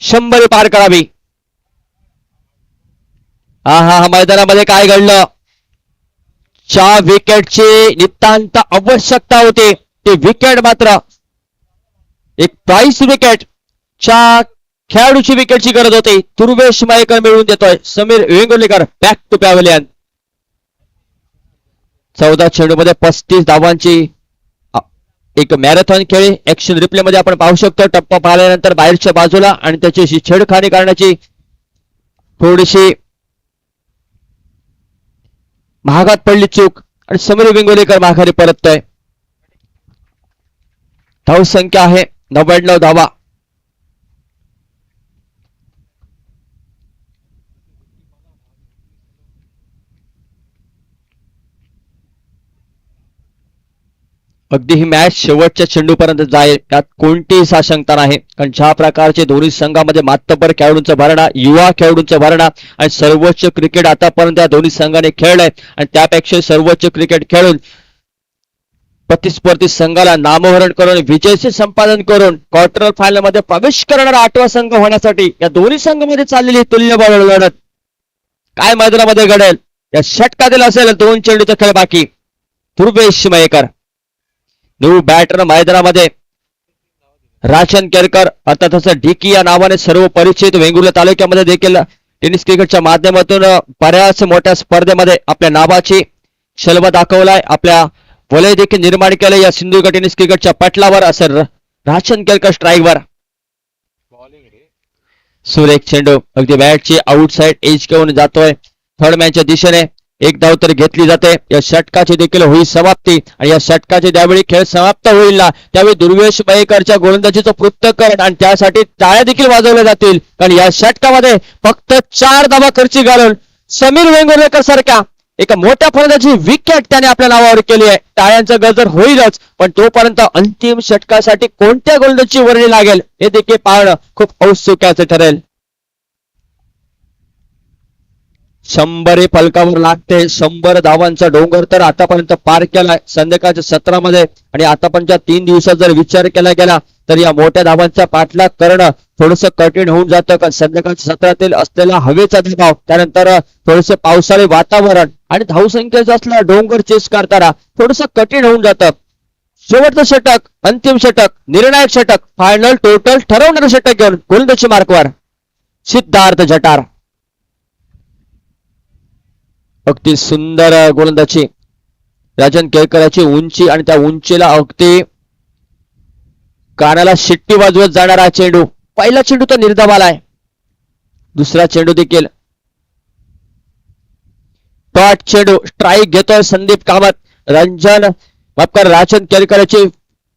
100 पार करावी. हा मैदानामध्ये काय घडलं? 4 विकेटची नितांत आवश्यकता होती. ते विकेट मात्र एक प्राइस विकेट 4 खेळाडूची विकेटची गरज होती. दुर्वेश मयेकर मिळवून देतोय. Sameer Vengurlekar back to pavilion. 14 चेंडूमध्ये 35 धावांची एक मॅरेथॉन खेळी. ऍक्शन रिप्ले मध्ये आपण पाहू शकतो टप्पा पाहिल्यानंतर बाहेरच्या बाजूला आणि त्याची छेडखानी करण्याची थोडीशी महागात पडली चूक आणि समीर वेंगुर्लेकर माघारी परततोय. धावसंख्या आहे 99 धावा. अगदी ही मॅच शेवटच्या चेंडूपर्यंत जाईल यात कोणतीही साशंकता नाही. कारण ज्या प्रकारचे दोन्ही संघामध्ये मातब्बर खेळाडूंचा भरणा, युवा खेळाडूंचा भरणा आणि सर्वोच्च क्रिकेट आतापर्यंत या दोन्ही संघाने खेळलंय आणि त्यापेक्षा सर्वोच्च क्रिकेट खेळून प्रतिस्पर्धी संघाला नामोहरण करून विजयचे संपादन करून क्वार्टर फायनल मध्ये प्रवेश करणारा 8वा संघ होण्यासाठी या दोन्ही संघांमध्ये चाललेली तुल्यबळ लढत काय मैदानामध्ये घडेल. या षटकातील असेल 2 चेंडूचा खेळ बाकी. ध्रुवेश मयेकर न्यू बॅटर मैदानामध्ये. राशन केरकर अर्थातच डीकी या नावाने सर्व परिचित वेंगुर्ला तालुक्यामध्ये देखील टेनिस क्रिकेटच्या माध्यमातून बऱ्याच मोठ्या स्पर्धेमध्ये आपल्या नावाची शलवा दाखवलाय, आपल्या वलय देखील निर्माण केलं या सिंधुदुर्ग टेनिस क्रिकेटच्या पटलावर. असं राशन केरकर स्ट्राईकवर. सुरेख चेंडू अगदी बॅटची आउटसाइड एज घेऊन जातोय थर्ड मॅनच्या दिशेने. एक धाव तर घेतली जाते. या षटकाची देखील होईल समाप्ती आणि या षटकाची ज्यावेळी खेळ समाप्त होईल ना त्यावेळी दुर्वेश मयेकरच्या गोलंदाजीचं पृथक्करण आणि त्यासाठी टाळ्या देखील वाजवल्या जातील. कारण या षटकामध्ये फक्त 4 धावा खर्ची घालून समीर वेंगुर्लेकर सारख्या एका मोठ्या फलंदाजी विकेट त्याने आपल्या नावावर केली आहे. टाळ्यांचा गजर होईलच पण तोपर्यंत अंतिम षटकासाठी कोणत्या गोलंदाजीची वर्णी लागेल हे देखील पाहणं खूप औत्सुक्याचं ठरेल. 100 फलकावर लागते. 100 धावांचा डोंगर तर आतापर्यंत पार केलाय संध्याकाळच्या सत्रामध्ये आणि आतापर्यंत 3 दिवसात जर विचार केला गेला तर या मोठ्या धावांचा पाठलाग करणं थोडंसं कठीण होऊन जातं. कारण संध्याकाळच्या सत्रातील असलेला हवेचा दबाव, त्यानंतर थोडंसं पावसाळी वातावरण आणि धावसंख्येचा असलेला डोंगर चेस करताना थोडंसं कठीण होऊन जातं. शेवटचं षटक, अंतिम षटक, निर्णायक षटक, फायनल टोटल ठरवणारं षटक घेऊन गोलंदाजी मार्कवर सिद्धार्थ जटार. अगदी सुंदर गोलंदाजी. राजन केळकराची उंची आणि त्या उंचीला अगदी कानाला शिट्टी वाजवत जाणारा चेंडू. पहिला चेंडू तर निर्धाव आलाय. दुसरा चेंडू देखील डॉट चेंडू. स्ट्राईक घेतोय संदीप कामत. राजन केळकराची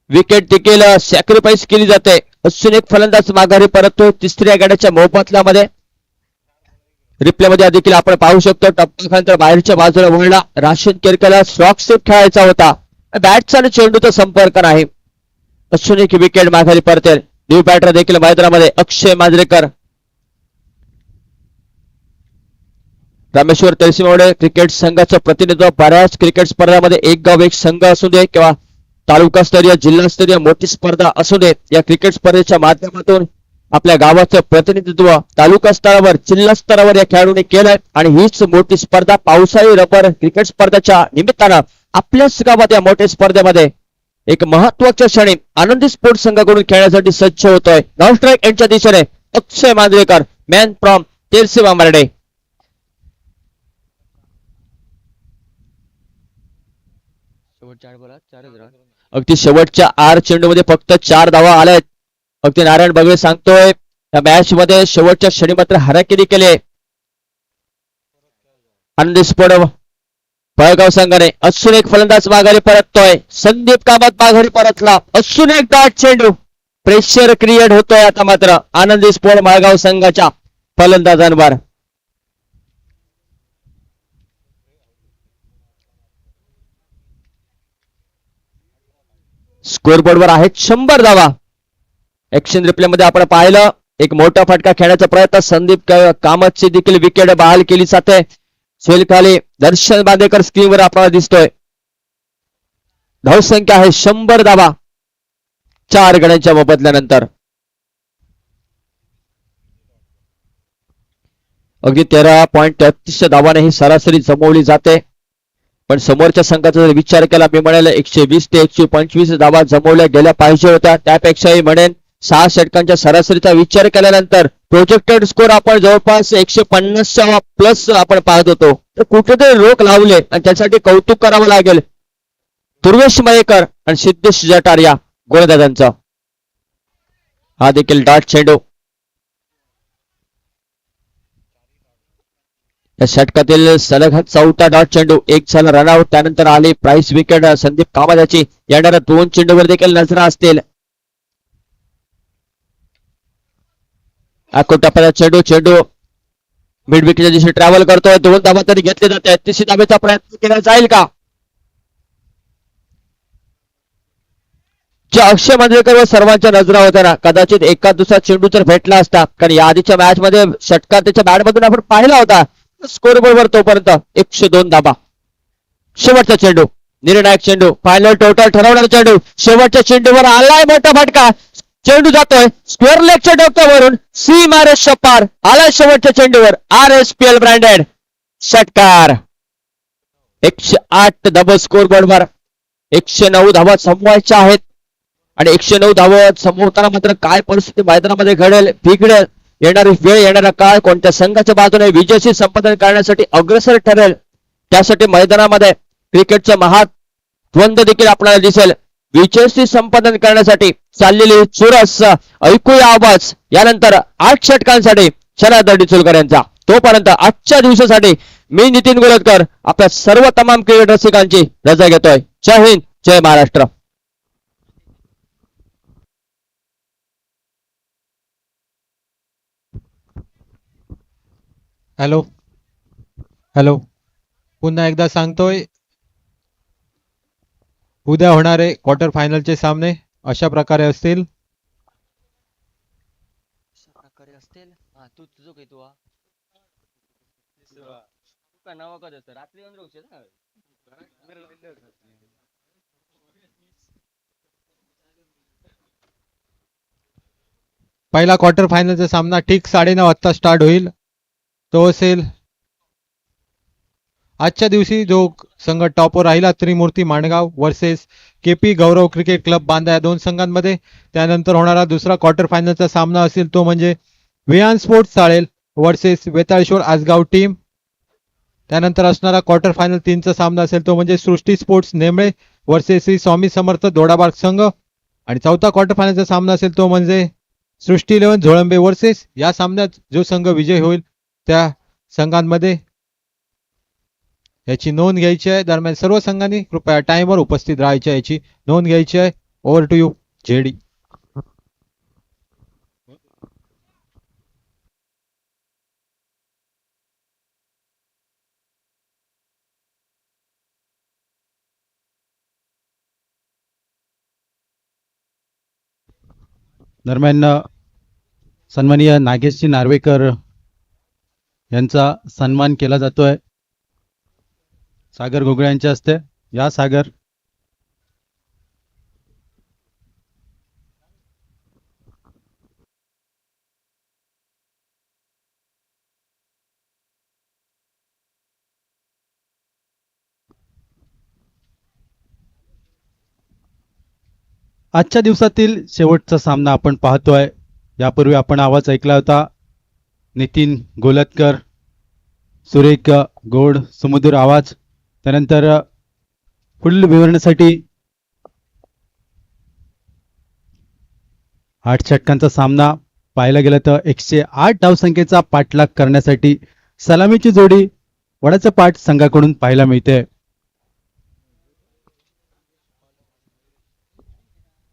विकेट देखील सॅक्रिफाईस केली जाते. अजून एक फलंदाज माघारी परततोय तिसऱ्या गड्याच्या मोबदल्यामध्ये. रिप्ले मध्ये देखील आपण पाहू शकतो टप्प्यानंतर बाहेरच्या बाजूला वळला. राशन केरकरला स्ट्रॉक स्टेप खेळायचा होता. बॅटचा आणि चेंडूचा संपर्क नाही. अजून एक विकेट माघारी परतेल. न्यू बॅटर देखील मैदानामध्ये अक्षय मांजरेकर. रामेश्वर तहसीलवाडे क्रिकेट संघाचं प्रतिनिधित्व बऱ्याच क्रिकेट स्पर्धामध्ये एक गाव एक संघ असू दे किंवा तालुकास्तरीय जिल्हास्तरीय मोठी स्पर्धा असू दे, या क्रिकेट स्पर्धेच्या माध्यमातून आपल्या गावाचं प्रतिनिधित्व तालुका स्तरावर जिल्हा स्तरावर या खेळाडूंनी केलंय आणि हीच मोठी स्पर्धा पावसाळी रबर क्रिकेट स्पर्धेच्या निमित्तानं आपल्याच गावात या मोठ्या स्पर्धेमध्ये एक महत्वाच्या क्षणी आनंदी स्पोर्ट्स संघाकडून खेळण्यासाठी सज्ज होतोय. नाव स्ट्राईक यांच्या दिशेने अक्षय मांजरेकर, मॅन फ्रॉम तेरसेवा मार्डे. अगदी शेवटच्या 8 चेंडूमध्ये फक्त 4 धावा आल्यात. अगदी नारायण बगळे सांगतोय या मॅच मध्ये शेवटच्या क्षणी मात्र हाराकिरी केली. आनंदी स्पोर्ट पळगाव संघाने अजून एक फलंदाज माघारी परततोय. संदीप कामत माघारी परतला. अजून एक डॉट चेंडू. प्रेशर क्रिएट होतोय आता मात्र आनंदी स्पोर्ट माळगाव संघाच्या फलंदाजांवर. स्कोरबोर्डवर आहेत 100 धावा. ऍक्शन रिप्ले मध्ये आपण पाहिलं एक मोठा फटका खेळण्याचा प्रयत्न. संदीप कामतची देखील विकेट बहाल केली जाते. खाली दर्शन बांदेकर स्क्रीनवर आपल्याला दिसतोय. धावसंख्या आहे 100 धावा 4 गड्यांच्या मोबदल्यानंतर. अगदी 13.33 धावाने ही सरासरी जमवली जाते. पण समोरच्या संघाचा जर विचार केला मी म्हणेल 120 ते 125 धावा जमवल्या गेल्या पाहिजे होत्या. त्यापेक्षाही म्हणेन 6 षटकांच्या सरासरीचा विचार केल्यानंतर प्रोजेक्टेड स्कोर आपण जवळपास 150 प्लस आपण पाहत होतो. तर कुठेतरी रोख लावले आणि त्यासाठी कौतुक करावं लागेल दुर्वेश मयेकर आणि सिद्धेश जटार या गोलंदाजांचा. हा देखील डॉट चेंडू. या षटकातील सलग 4था डॉट चेंडू. एक झाला रनआउट. त्यानंतर आली प्राइस विकेट संदीप कामत याची. येणाऱ्या 2 चेंडूवर देखील नजरा असतील. चेंडू चेंडू मिड विकेटच्या दिशेने ट्रॅव्हल करतोय. 2 धावा तरी घेतले जाते. 3री धावेचा प्रयत्न केला जाईल का? अक्षय मांजरेकर व सर्वांच्या नजरा होत्या ना, कदाचित एका दुसरा चेंडू जर भेटला असता, कारण या आधीच्या मॅच मध्ये षटकार त्याच्या बॅट मधून आपण पाहिला होता. स्कोर बरोबर तोपर्यंत 102 धाबा. शेवटचा चेंडू, निर्णायक चेंडू, फायनल टोटल ठरवणारा चेंडू, शेवटच्या चेंडूवर आलाय मोठा फटका. चेंडू जातोय स्क्वेअर लेगच्या डोक्यावरून सी मारेश पार. आलाय शेवटच्या चेंडूवर RSPL ब्रँडेड षटकार. 108 धाबा स्कोर बोर्डवर. 109 धावा संपवायच्या आहेत आणि 109 धावा संपवताना मात्र काय परिस्थिती मैदानामध्ये घडेल, बिघडेल, येणारी वेळ, येणारा काळ कोणत्या संघाच्या बाजूने विजयशी संपादन करण्यासाठी अग्रेसर ठरेल, त्यासाठी मैदानामध्ये क्रिकेटचा महाद्वंद्व देखील आपल्याला दिसेल. विजयशी संपादन करण्यासाठी चाललेली चुरस ऐकूया आवाज यानंतर 8 षटकांसाठी शरद डिचुलकर यांचा. तोपर्यंत आजच्या दिवसासाठी मी नितीन गोलतकर आपल्या सर्व तमाम क्रिकेट रसिकांची रजा घेतोय. जय हिंद, जय महाराष्ट्र. हॅलो हॅलो, पुन्हा एकदा सांगतोय, उद्या होणारे क्वार्टर फायनलचे सामने अशा प्रकारे असतील. पहिला क्वार्टर फायनलचा सामना ठीक 9:30 वाजता स्टार्ट होईल. तो असेल आजच्या दिवशी जो संघ टॉपवर राहिला त्रिमूर्ती माणगाव वर्सेस KP गौरव क्रिकेट क्लब बांदा या दोन संघांमध्ये. त्यानंतर होणारा दुसरा क्वार्टर फायनलचा सामना असेल तो म्हणजे Vihaan sports Salel versus Vetaleshwar Asgaon team. त्यानंतर असणारा क्वार्टर फायनल 3चा सामना असेल तो म्हणजे सृष्टी स्पोर्ट्स नेमळे वर्सेस श्री स्वामी समर्थ दोडाबाग संघ. आणि चौथा क्वार्टर फायनलचा सामना असेल तो म्हणजे सृष्टी 11 झोळंबे वर्सेस. या सामन्यात जो संघ विजय होईल त्या संघांमध्ये याची नोंद घ्यायची आहे. दरम्यान सर्व संघांनी कृपया टाइमवर उपस्थित राहायचे, याची नोंद घ्यायची आहे. Over to you JD. दरम्यान सन्माननीय नागेशजी नार्वेकर यांचा सन्मान केला जातोय सागर घोगळे यांच्या हस्ते. या सागर. आजच्या दिवसातील शेवटचा सामना आपण पाहतोय. यापूर्वी आपण आवाज ऐकला होता नितीन गोलतकर, सुरेख गोड सुमधुर आवाज. त्यानंतर पुढील विवरणासाठी 8 षटकांचा सामना पाहायला गेलं तर 108 धावसंख्येचा पाठलाग करण्यासाठी सलामीची जोडी वडाचं पाठ संघाकडून पाहायला मिळते.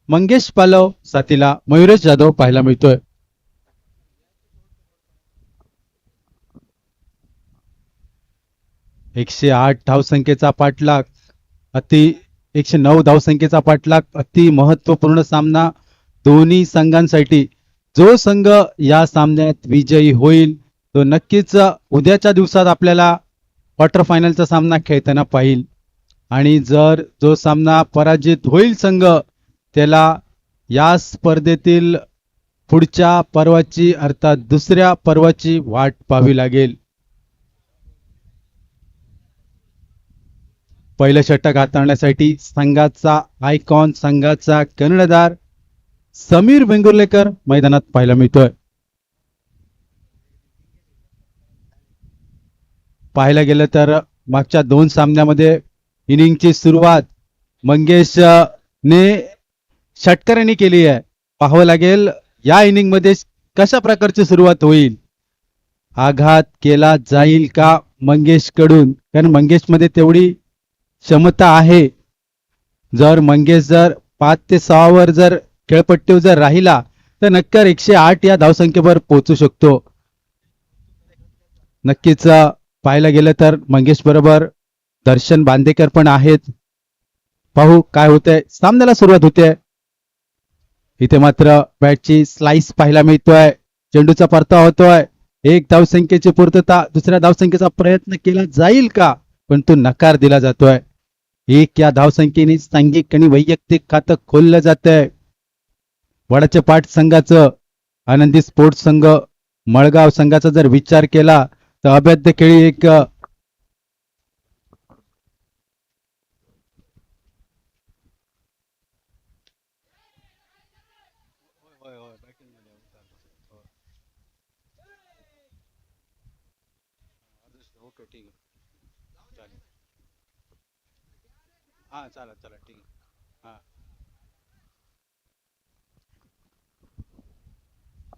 मंगेश पालव साथीला मयुरेश जाधव पाहायला मिळतोय. एकशे 8 धावसंख्येचा पाठलाग, 109 धावसंख्येचा पाठलाग, अति महत्वपूर्ण सामना दोन्ही संघांसाठी. जो संघ या सामन्यात विजयी होईल तो नक्कीच उद्याच्या दिवसात आपल्याला क्वार्टर फायनलचा सामना खेळताना पाहिल. आणि जर जो सामना पराजित होईल संघ, त्याला या स्पर्धेतील पुढच्या पर्वाची अर्थात दुसऱ्या पर्वाची वाट पाहावी लागेल. पहिलं षटक हाताळण्यासाठी संघाचा आयकॉन, संघाचा कर्णधार समीर वेंगुर्लेकर मैदानात पाहायला मिळतोय. पाहायला गेलं तर मागच्या 2 सामन्यामध्ये इनिंगची सुरुवात मंगेश ने षटकारांनी केली आहे. पाहावं लागेल या इनिंग मध्ये कशा प्रकारची सुरुवात होईल. आघात केला जाईल का मंगेश कडून, कारण मंगेश मध्ये तेवढी क्षमता आहे. जर मंगेश 5 ते 6 वर जर खेळपट्टीवर जर राहिला तर नक्की 108 या धावसंख्येवर पोहोचू शकतो. नक्कीच पाहायला गेलं तर मंगेश बरोबर दर्शन बांदेकर पण आहेत. पाहू काय होतंय. सामन्याला सुरुवात होते. इथे मात्र बॅटची स्लाइस पाहायला मिळतोय. चेंडूचा परतावा होतोय. एक धावसंख्येची पूर्तता, दुसऱ्या धावसंख्येचा प्रयत्न केला जाईल का, पण तो नकार दिला जातोय. एक या धावसंख्येने सांघिक आणि वैयक्तिक खातं खोललं जातंय. वडाचे पाट संघाचं आनंदी स्पोर्ट्स संघ मळगाव संघाचा जर विचार केला तर अभेद्य खेळी एक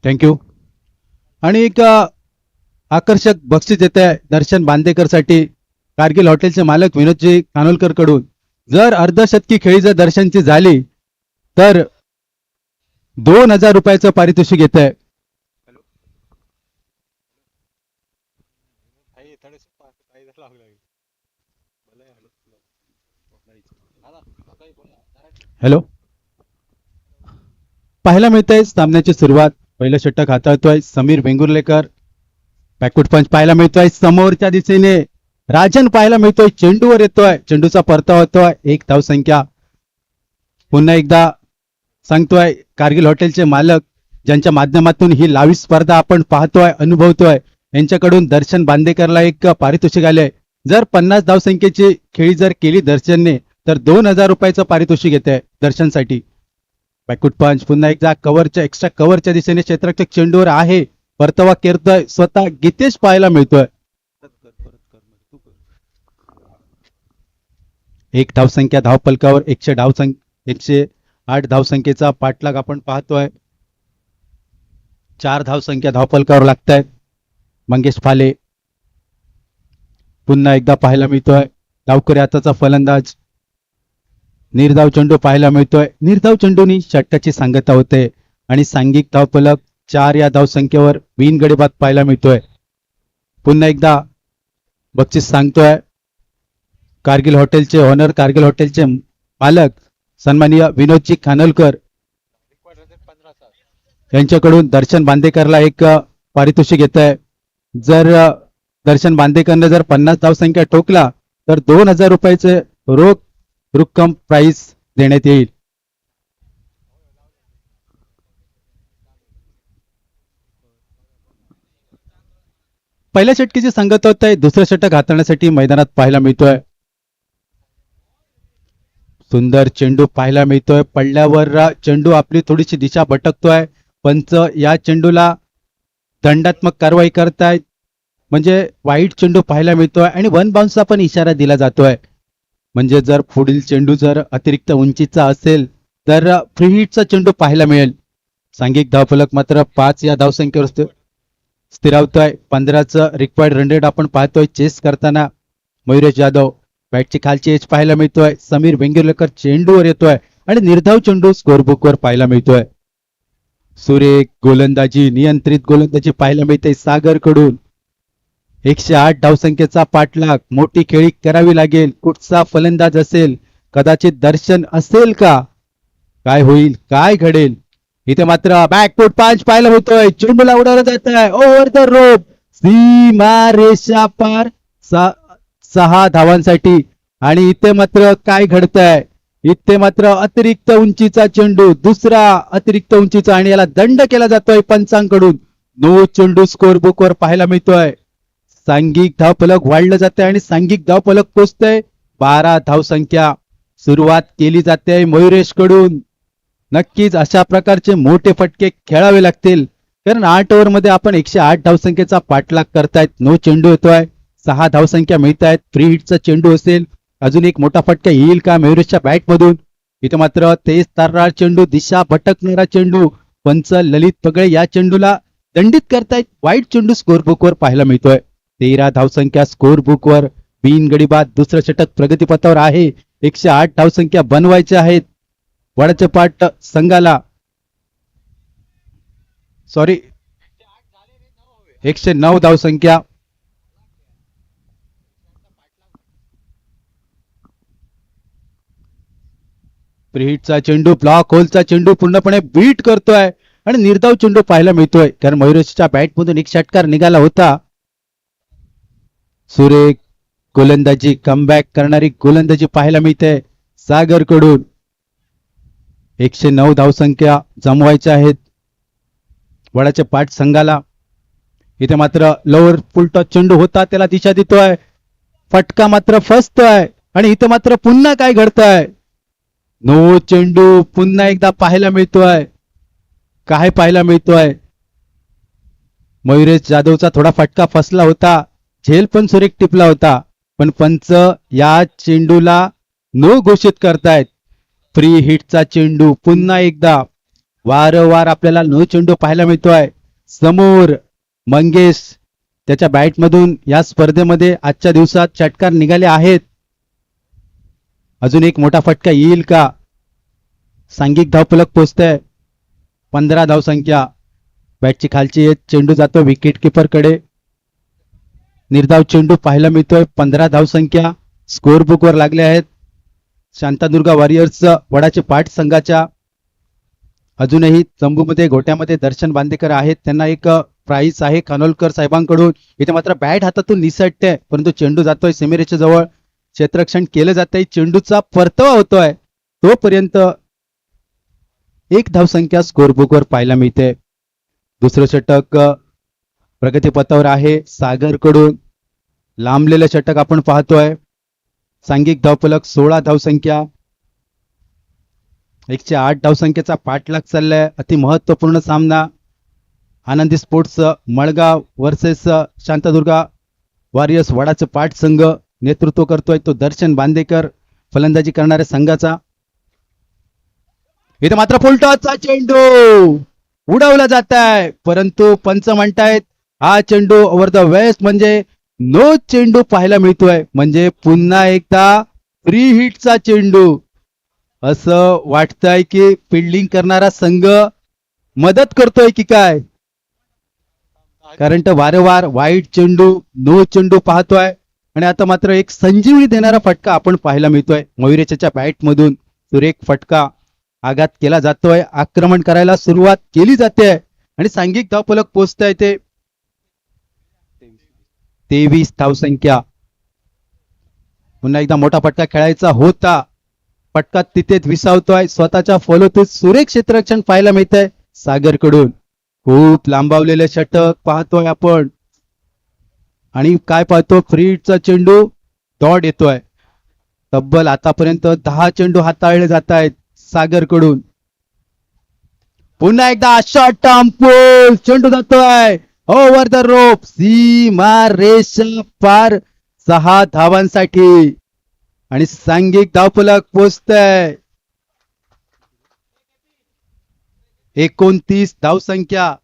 थँक्यू. आणि एक आकर्षक बक्षीस येत आहे दर्शन बांदेकर साठी कारगिल हॉटेलचे मालक विनोदजी खानोलकर कडून. जर अर्धशतकी खेळी जर दर्शनची झाली तर 2000 रुपयाचं पारितोषिक येत आहे. हॅलो, पाहायला मिळतंय सामन्याची सुरुवात. पहिलं षटक हाताळतोय समीर वेंगुर्लेकर. बॅकवर्ड पंच पाहायला मिळतोय समोरच्या दिशेने राजन पाहायला मिळतोय. चेंडूवर येतोय, चेंडूचा परतावा होतोय. एक धावसंख्या. पुन्हा एकदा सांगतोय कारगिल हॉटेलचे मालक ज्यांच्या माध्यमातून ही लावी स्पर्धा आपण पाहतोय अनुभवतोय यांच्याकडून दर्शन बांदेकरला एक पारितोषिक आले. जर 50 धावसंख्येची खेळी जर केली दर्शनने तर 2000 रुपयाचं पारितोषिक येते दर्शनसाठी. बॅकवर्ड पंच पुन्हा एकदा कव्हरच्या एक्स्ट्रा कव्हरच्या दिशेने क्षेत्ररक्षक चेंडूवर आहे. परतावा करतोय स्वतः गीतेश पाहायला मिळतोय. एक धावसंख्या धावफलकावर 108 धावसंख्येचा पाठलाग आपण पाहतोय. 4 धावसंख्या धावफलकावर लागतायत. मंगेश फाले पुन्हा एकदा पाहायला मिळतोय. डावकरी हाताचा फलंदाज. निर्धाव चेंडू पाहायला मिळतोय. निर्धाव चेंडूनी षटकाची सांगता होते आणि सांघिक धावफलक 4 या धावसंख्येवर बिनगडी बाद पाहायला मिळतोय. पुन्हा एकदा बक्षीस सांगतोय कारगिल हॉटेलचे ऑनर, कारगिल हॉटेलचे मालक सन्माननीय विनोदजी खानोलकर यांच्याकडून दर्शन बांदेकरला एक पारितोषिक येत आहे. जर दर्शन बांदेकरने जर 50 धावसंख्या ठोकला तर 2000 रुपयाचे रोख रक्कम प्राइस देण्यात येईल. पहिल्या षटकीची संगत होत आहे. दुसरं षटक हाताळण्यासाठी मैदानात पाहायला मिळतोय. सुंदर चेंडू पाहायला मिळतोय. पडल्यावर चेंडू आपली थोडीशी दिशा भटकतोय. पंच या चेंडूला दंडात्मक कारवाई करतायत म्हणजे वाईट चेंडू पाहायला मिळतोय आणि वन बाउन्सचा पण इशारा दिला जातोय. म्हणजे जर पुढील चेंडू जर अतिरिक्त उंचीचा असेल तर फ्री हिटचा चेंडू पाहायला मिळेल. सांघिक धावफलक मात्र 5 या धावसंख्येवर स्थिरावतोय. 15चं रिक्वायर्ड रन रेट आपण पाहतोय चेस करताना. मयुरेश जाधव बॅटची खालची एज पाहायला मिळतोय. समीर वेंगुर्लेकर चेंडूवर येतोय आणि निर्धाव चेंडू स्कोरबुकवर पाहायला मिळतोय. सुरेख गोलंदाजी, नियंत्रित गोलंदाजी पाहायला मिळते सागर कडून. 108 धावसंख्येचा पाठलाग. मोठी खेळी करावी लागेल. कुठचा फलंदाज असेल, कदाचित दर्शन असेल का, काय होईल, काय घडेल. इथे मात्र बॅकफूट पंच पाहायला मिळतोय. चेंडूला उडवलं जात आहे ओव्हर द रोप. सीमा रेषा पार 6 धावांसाठी. आणि इथे मात्र काय घडतंय, इथे मात्र अतिरिक्त उंचीचा चेंडू, दुसरा अतिरिक्त उंचीचा आणि याला दंड केला जातोय पंचांकडून. नो चेंडू स्कोर बुकवर पाहायला मिळतोय. सांघिक धावफलक वाढलं जाते आणि सांघिक धावफलक पोचतंय 12 धावसंख्या. सुरुवात केली जाते मयुरेश कडून. नक्कीच अशा प्रकारचे मोठे फटके खेळावे लागतील कारण 8 ओव्हर मध्ये आपण 108 धावसंख्येचा पाठलाग करतायत. नो चेंडू येतोय. 6 धावसंख्या मिळतायत. फ्री हिटचा चेंडू असेल, अजून एक मोठा फटका येईल का मयुरेशच्या बॅट मधून. इथे मात्र तेज तारराळ चेंडू, दिशा भटकणारा चेंडू. पंच ललित पगळे या चेंडूला दंडित करतायत. वाईट चेंडू स्कोरबुकवर पाहायला मिळतोय. 13 धावसंख्या स्कोरबुकवर. बिनगडी बाद. दुसरं षटक प्रगतीपथावर आहे. 108 धावसंख्या बनवायच्या आहेत वडाचे पाट संघाला. सॉरी 109 धावसंख्या. फ्रीहिटचा चेंडू ब्लॉक होलचा चेंडू पूर्णपणे बीट करतोय आणि निर्धाव चेंडू पाहायला मिळतोय कारण मयुरेशच्या बॅटमधून एक षटकार निघाला होता. सुरेख गोलंदाजी कमबॅक करणारी गोलंदाजी पाहायला मिळते सागर कडून. 109 धावसंख्या जमवायच्या आहेत वडाच्या पाठ संघाला. इथे मात्र लोअर फुलटॉस चेंडू होता त्याला दिशा देतोय, फटका मात्र फसतोय आणि इथे मात्र पुन्हा काय घडतंय. नो चेंडू पुन्हा एकदा पाहायला मिळतोय. काय पाहायला मिळतोय, मयुरेश जाधवचा थोडा फटका फसला होता, झेल पण सुरेख टिपला होता, पण पंच या चेंडूला नो घोषित करतायत. फ्री हिटचा चेंडू पुन्हा एकदा वारंवार आपल्याला नो चेंडू पाहायला मिळतोय. समोर मंगेश त्याच्या बॅटमधून या स्पर्धेमध्ये आजच्या दिवसात षटकार निघाले आहेत. अजून एक मोठा फटका येईल का. सांघिक धावफलक पोचतंय 15 धावसंख्या. बॅटची खालची येत चेंडू जातो विकेट किपर कडे. निर्धाव चेंडू पाहायला मिळतोय 15 धावसंख्या स्कोर बुक वर लागले आहेत. शांतादुर्गा वॉरियर्स वडाचे पाठ संघाच्या अजूनही तंबूमध्ये गोट्यामध्ये दर्शन बांदेकर आहेत, त्यांना एक प्राइस आहे खानोलकर साहेबांकडून. इथे मात्र बॅट हातातून निसटते परंतु चेंडू जातोय सीमेरेषे जवळ, क्षेत्ररक्षण केलं जातंय, चेंडूचा परतवा होतोय. तोपर्यंत 1 धावसंख्या स्कोर बुक वर पाहायला मिळते. दुसरं षटक प्रगतीपथावर आहे सागर कडून. लांबलेलं षटक आपण पाहतोय. सांघिक धावफलक 16 धावसंख्या. 108 धावसंख्येचा पाठलाग चाललाय. अति महत्वपूर्ण सामना आनंदी sports Malgaon versus Shantadurga warriors वडाचं पाठ संघ नेतृत्व करतोय तो दर्शन बांदेकर फलंदाजी करणाऱ्या संघाचा. इथे मात्र फुलटॉसचा चेंडू उडवला जात आहे परंतु पंच म्हणतायत हा चेंडू ओव्हर द वेस्ट म्हणजे नो चेंडू पाहायला मिळतोय. म्हणजे पुन्हा एकदा फ्री हिटचा चेंडू. असं वाटतंय की फिल्डिंग करणारा संघ मदत करतोय की काय, कारण तर वारंवार वाईट चेंडू नो चेंडू पाहतोय आणि आता मात्र एक संजीवनी देणारा फटका आपण पाहायला मिळतोय. मयुरेशच्या बॅट मधून सुरेख फटका आघात केला जातोय. आक्रमण करायला सुरुवात केली जाते आणि सांघिक धावफलक पोहोचताय ते 23 धावसंख्या. पुन्हा एकदा मोठा फटका खेळायचा होता, फटका तिथेच विसावतोय. स्वतःच्या फॉलोतून सुरेख क्षेत्ररक्षण पाहायला मिळतंय सागर कडून. खूप लांबावलेले षटक पाहतोय आपण आणि काय पाहतो फ्री हिटचा चेंडू डॉट येतोय. तब्बल आतापर्यंत 10 चेंडू हाताळले जात आहेत सागर कडून. पुन्हा एकदा शॉर्ट टर्म पुल चेंडू जातोय ओव्हर द रोप सीमा रेषा पार 6 धावांसाठी आणि सांघिक धावफलक पोचतंय 29 धावसंख्या.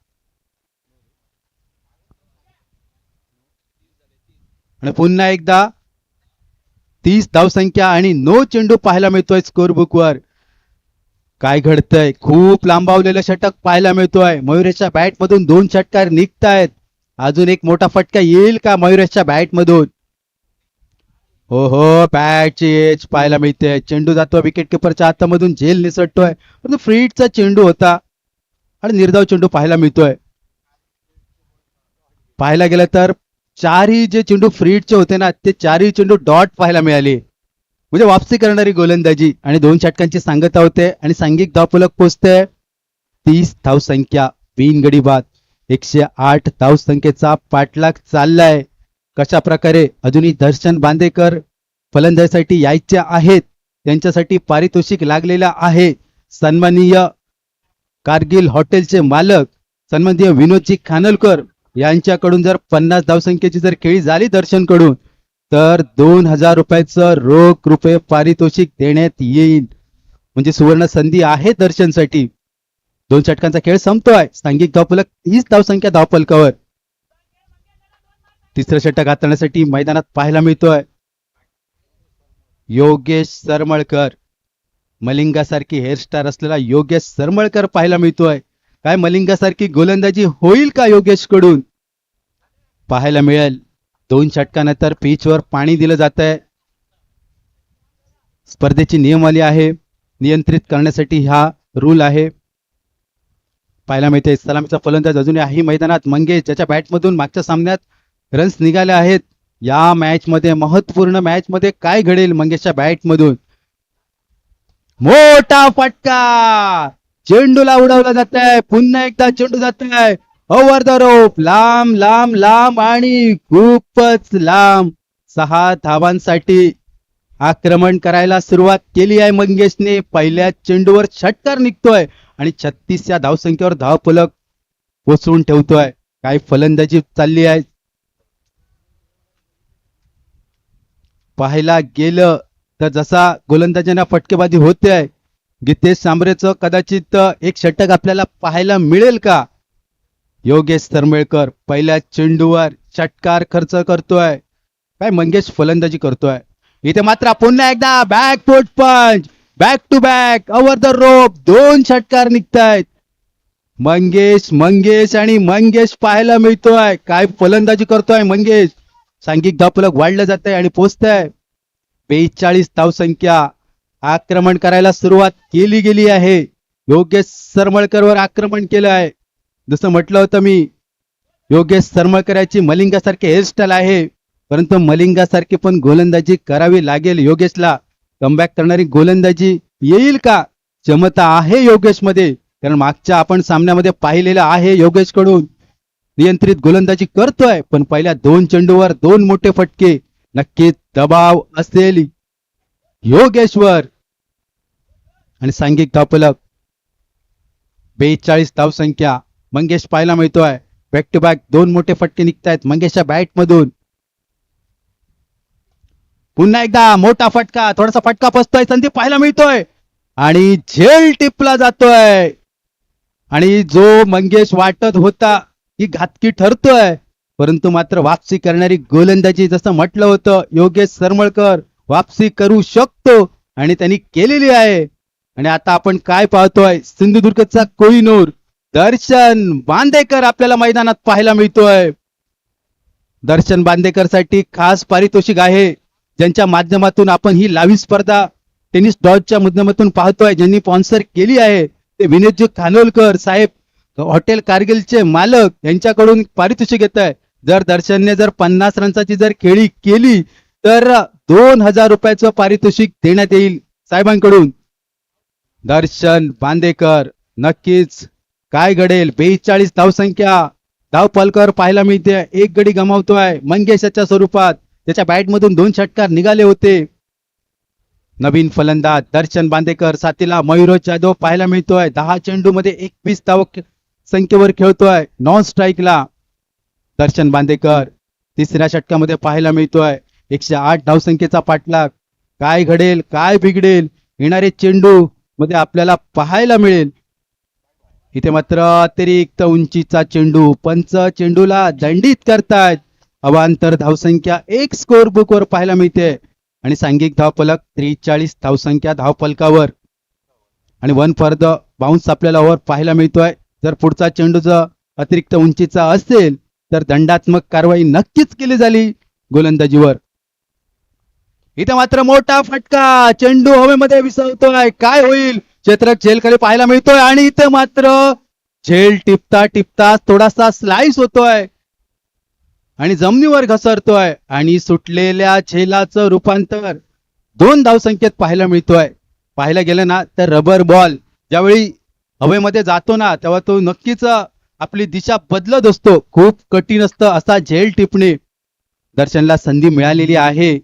आणि पुन्हा एकदा 30 धावसंख्या आणि नो चेंडू पाहायला मिळतोय स्कोर बुक वर. काय घडतंय, खूप लांबावलेलं षटक पाहायला मिळतोय. मयुरेशच्या बॅट मधून 2 षटकार निघतायत. अजून एक मोठा फटका येईल का मयुरेशच्या बॅट मधून. हो हो बॅटची एज पाहायला मिळते. चेंडू जातो विकेट किपरच्या हातामधून, झेल निसटतोय परंतु फ्री हिटचा चेंडू होता आणि निर्धाव चेंडू पाहायला मिळतोय. पाहायला गेलं तर 4ही जे चेंडू फ्री हिटचे होते ना ते 4ही चेंडू डॉट पाहायला मिळाले. म्हणजे वापसी करणारी गोलंदाजी आणि 2 षटकांची सांगता होते आणि सांघिक धावफलक पोचते 30 धावसंख्या. बिनगडी बाद 108 धावसंख्येचा पाठलाग चाललाय. कशा प्रकारे अजूनही दर्शन बांदेकर फलंदाजीसाठी यायचे आहेत, त्यांच्यासाठी पारितोषिक लागलेला आहे. सन्माननीय कारगिल हॉटेलचे मालक सन्माननीय विनोदजी खानोलकर यांच्याकडून जर 50 धावसंख्येची जर खेळी झाली दर्शन कडून तर 2000 रुपयाचं रोख रुपये पारितोषिक देण्यात येईल. म्हणजे सुवर्ण संधी आहे दर्शनसाठी. 2 षटकांचा खेळ संपतोय. सांघिक धावफलक 30 धावसंख्या धावफलकावर. तिसरं षटक हाताळण्यासाठी मैदानात पाहायला मिळतोय योगेश सरमळकर. मलिंगासारखी हेअरस्टार असलेला योगेश सरमळकर पाहायला मिळतोय. काय मलिंगासारखी गोलंदाजी होईल का योगेश कडून, पाहायला मिळेल. 2 षटकानंतर पिचवर पाणी दिलं जात आहे. स्पर्धेची नियमावली आहे नियंत्रित करण्यासाठी हा रूल आहे. पाहायला मिळते सलामीचा फलंदाज अजूनही आहे मैदानात. मंगेश ज्याच्या बॅटमधून मागच्या सामन्यात रन्स निघाले आहेत, या मॅच मध्ये महत्वपूर्ण मॅच मध्ये काय घडेल मंगेशच्या बॅटमधून. मोठा फटका, चेंडूला उडवला जात आहे. पुन्हा एकदा चेंडू जात आहे ओव्हर द रोप, लांब लांब लांब आणि खूपच लांब. 6 धावांसाठी आक्रमण करायला सुरुवात केली आहे मंगेशने. पहिल्या चेंडूवर षटकार निघतोय आणि 36 या धावसंख्येवर धावफलक पोचवून ठेवतोय. काय फलंदाजी चालली आहे. पाहायला गेलं तर जसा गोलंदाजांना फटकेबाजी होते आहे, गीतेश सांबरेचं कदाचित एक षटक आपल्याला पाहायला मिळेल का. योगेश सरमेळकर पहिल्या चेंडूवर षटकार खर्च करतोय. काय मंगेश फलंदाजी करतोय. इथे मात्र पुन्हा एकदा back foot punch, back to back over the rope, 2 षटकार निघतायत. मंगेश आणि मंगेश पाहायला मिळतोय. काय फलंदाजी करतोय मंगेश. सांघिक धावफलक वाढलं जात आहे आणि पोहोचतंय 42 धावसंख्या. आक्रमण करायला सुरुवात केली गेली आहे. योगेश सरमळकरवर आक्रमण केलं आहे. जसं म्हटलं होतं मी, योगेश सरमळकर याची मलिंगासारखे हेअरस्टाईल आहे, परंतु मलिंगासारखी पण गोलंदाजी करावी लागेल योगेशला. कमबॅक करणारी गोलंदाजी येईल का. क्षमता आहे योगेश मध्ये, कारण मागच्या आपण सामन्यामध्ये पाहिलेलं आहे योगेश कडून नियंत्रित गोलंदाजी करतोय. पण पहिल्या 2 चेंडूवर 2 मोठे फटके. नक्कीच दबाव असेल योगेश्वर. आणि सांघिक धावफलक 42 धावसंख्या. मंगेश पाहायला मिळतोय. बॅक टू बॅक 2 मोठे फटके निघतायत मंगेशच्या बॅट मधून. पुन्हा एकदा मोठा फटका, थोडासा फटका फसतोय, संधी पाहायला मिळतोय आणि झेल टिपला जातोय. आणि जो मंगेश वाटत होता की घातकी ठरतोय, परंतु मात्र वापसी करणारी गोलंदाजी, जसं म्हटलं होतं योगेश सरमळकर वापसी करू शकतो आणि त्यांनी केलेली आहे. आणि आता आपण काय पाहतोय, सिंधुदुर्गचा कोहिनूर दर्शन बांदेकर आपल्याला मैदानात पाहायला मिळतोय. दर्शन बांदेकर साठी खास पारितोषिक आहे, ज्यांच्या माध्यमातून आपण ही लाईव्ह स्पर्धा टेनिस डॉजच्या माध्यमातून पाहतोय. ज्यांनी स्पॉन्सर केली आहे ते विनोदजी खानोलकर साहेब, हॉटेल कारगिलचे मालक, यांच्याकडून पारितोषिक येत आहे. जर दर्शनने 50 रन्साची जर खेळी केली तर 2000 रुपयाचं पारितोषिक देण्यात येईल साहेबांकडून. दर्शन बांदेकर, नक्कीच काय घडेल. 42 धावसंख्या. धाव पलकर पाहायला मिळते. 1 गडी गमावतोय मंगेशाच्या स्वरूपात. त्याच्या बॅटमधून 2 षटकार निघाले होते. नवीन फलंदाज दर्शन बांदेकर, साथीला मयुरज जाधव पाहायला मिळतोय. 10 चेंडू मध्ये 21 धाव संख्येवर खेळतोय. नॉन स्ट्राईकला दर्शन बांदेकर. तिसऱ्या षटकामध्ये पाहायला मिळतोय 108 धावसंख्येचा पाठलाग. काय घडेल, काय बिघडेल, येणारे चेंडू मध्ये आपल्याला पाहायला मिळेल. इथे मात्र अतिरिक्त उंचीचा चेंडू, पंच चेंडूला दंडित करतायत. अवांतर धावसंख्या 1 स्कोर बुक वर पाहायला मिळते आणि सांघिक धावफलक 43 धावसंख्या धावफलकावर. आणि 1 फॉर द बाउन्स आपल्याला वर पाहायला मिळतोय. जर पुढचा चेंडू जर अतिरिक्त उंचीचा असेल तर दंडात्मक कारवाई नक्कीच केली झाली गोलंदाजीवर. इथे मात्र मोठा फटका, चेंडू हवेमध्ये विसरतोय. काय होईल. क्षेत्ररक्षक झेलखाली पाहायला मिळतोय आणि इथे मात्र झेल टिपता टिपता थोडासा स्लाइस होतोय आणि जमिनीवर घसरतोय आणि सुटलेल्या झेलाचं रूपांतर 2 धावसंख्येत पाहायला मिळतोय. पाहायला गेलं ना तर रबर बॉल ज्यावेळी हवेमध्ये जातो ना तेव्हा तो नक्कीच आपली दिशा बदलत असतो. खूप कठीण असतं असा झेल टिपणे. दर्शनला संधी मिळालेली आहे.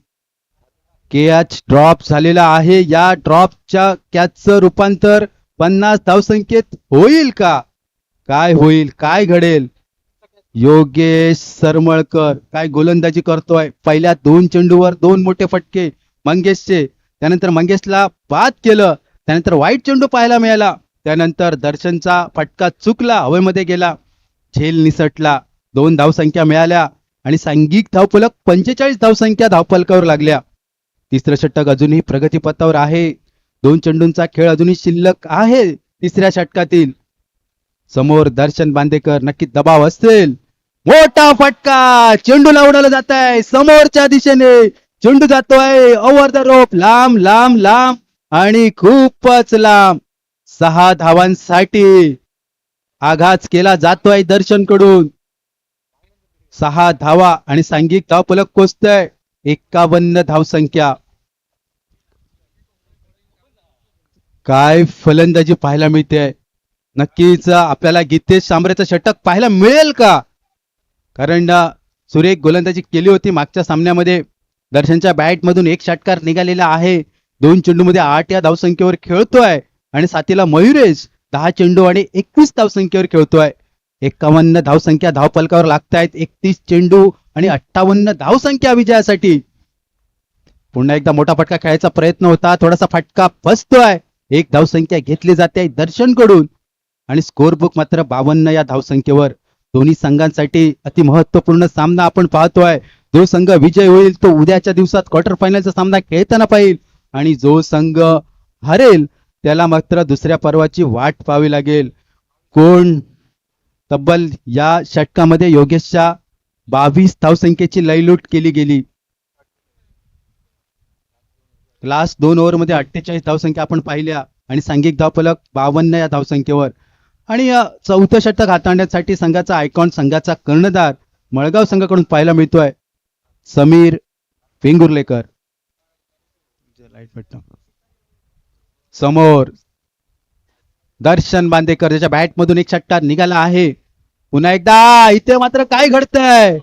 कॅच ड्रॉप झालेला आहे. या ड्रॉपच्या कॅचचं रूपांतर 50 धावसंख्येत होईल का. काय होईल, काय घडेल. योगेश सरमळकर काय गोलंदाजी करतोय. पहिल्या 2 चेंडूवर 2 मोठे फटके मंगेशचे. त्यानंतर मंगेशला बाद केलं. त्यानंतर वाईट चेंडू पाहायला मिळाला. त्यानंतर दर्शनचा फटका चुकला, हवेमध्ये गेला, झेल निसटला. 2 धावसंख्या मिळाल्या आणि सांघिक धावफलक 45 धावसंख्या धावफलकावर लागल्या. तिसरं षटक अजूनही प्रगतीपथावर आहे. 2 चेंडूंचा खेळ अजूनही शिल्लक आहे तिसऱ्या षटकातील. समोर दर्शन बांदेकर, नक्की दबाव असेल. मोठा फटका, चेंडूला उडवलं जात आहे समोरच्या दिशेने. चेंडू जातोय ओव्हर द रोप, लांब लांब लांब आणि खूपच लांब 6 धावांसाठी आघात केला जातोय दर्शन कडून. 6 धावा आणि सांघिक धावफलक पोचतोय 51 धावसंख्या. काय फलंदाजी पाहायला मिळते. नक्कीच आपल्याला गीतेश शांबरेचं षटक पाहायला मिळेल का? कारण सुरेख गोलंदाजी केली होती मागच्या सामन्यामध्ये. दर्शनच्या बॅट मधून एक षटकार निघालेला आहे. 2 चेंडूमध्ये 8 या धावसंख्येवर खेळतोय आणि साथीला मयुरेश 10 चेंडू आणि 21 धावसंख्येवर खेळतोय. 51 धावसंख्या धावफलकावर लागतायत. 31 चेंडू आणि 58 धावसंख्या विजयासाठी. पुन्हा एकदा मोठा फटका खेळायचा प्रयत्न होता. थोडासा फटका बसतोय. 1 धावसंख्या घेतली जाते दर्शन कडून आणि स्कोर बुक मात्र 52 या धावसंख्येवर. दोन्ही संघांसाठी अति महत्वपूर्ण सामना आपण पाहतोय. जो संघ विजय होईल तो उद्याच्या दिवसात क्वार्टर फायनलचा सामना खेळताना पाहिजे आणि जो संघ हरेल त्याला मात्र दुसऱ्या पर्वाची वाट पाहावी लागेल. कोण? तब्बल या षटकामध्ये योगेशच्या 22 धावसंख्येची लयलूट केली गेली. लास्ट 2 ओव्हरमध्ये 48 धावसंख्या आपण पाहिल्या आणि सांघिक धावफलक 52 या धावसंख्येवर. आणि चौथं षटक हाताळण्यासाठी संघाचा आयकॉन, संघाचा कर्णधार मळगाव संघाकडून पाहायला मिळतोय समीर वेंगुर्लेकर. समोर दर्शन बांदेकर ज्याच्या बॅट मधून एक षटकार निघाला आहे. पुन्हा एकदा इथे मात्र काय घडतंय.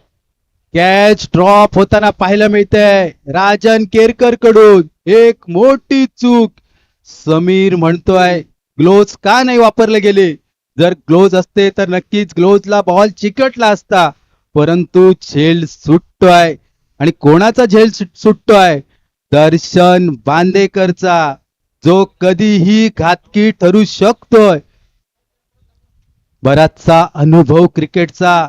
कॅच ड्रॉप होताना पाहायला मिळतंय राजन केरकर कडून. एक मोठी चूक. समीर म्हणतोय ग्लोव्ज का नाही वापरले गेले. जर ग्लोव्ज असते तर नक्कीच ग्लोव्जला बॉल चिकटला असता. परंतु झेल सुटतोय आणि कोणाचा झेल सुटतोय? दर्शन बांदेकरचा, जो कधीही घातकी ठरू शकतोय. बराचसा अनुभव क्रिकेटचा.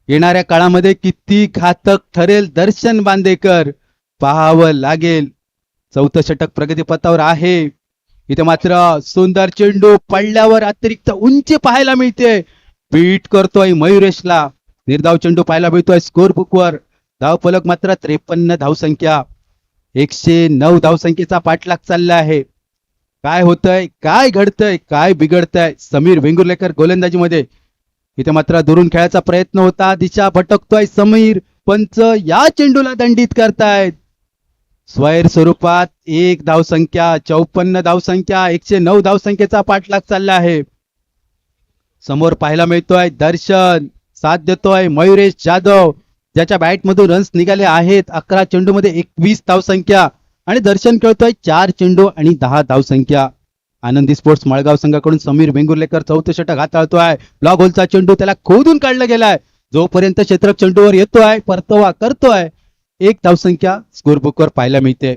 येणाऱ्या काळामध्ये किती घातक ठरेल दर्शन बांदेकर पाहावं लागेल. चौथं षटक प्रगतीपथावर आहे. इथे मात्र सुंदर चेंडू पडल्यावर अतिरिक्त उंची पाहायला मिळते. बीट करतोय मयुरेशला. निर्धाव चेंडू पाहायला मिळतोय स्कोर बुकवर. धावफलक मात्र 53 धावसंख्या. 109 धावसंख्येचा पाठलाग चालला आहे. काय होतंय, काय घडतंय, काय बिघडतंय समीर वेंगुर्लेकर गोलंदाजीमध्ये. इथे मात्र दुरून खेळायचा प्रयत्न होता. दिशा भटकतोय समीर. पंच या चेंडूला दंडित करतायत. स्वैर स्वरूपात 1 धावसंख्या, 54 धावसंख्या, 109 धावसंख्येचा पाठलाग चालला आहे. समोर पाहायला मिळतोय दर्शन, साथ देतोय मयुरेश जाधव ज्याच्या बॅट मधून रन्स निघाले आहेत. 11 चेंडू मध्ये 21 धावसंख्या आणि दर्शन खेळतोय 4 चेंडू आणि 10 धावसंख्या. आनंदी स्पोर्ट्स मळगाव संघाकडून समीर वेंगुर्लेकर चौथं षटक हाताळतोय. ब्लॉक होलचा चेंडू त्याला खोदून काढला गेलाय. जोपर्यंत क्षेत्रक चेंडूवर येतोय परतवा करतोय. 1 धावसंख्या स्कोर बुकवर पाहायला मिळते.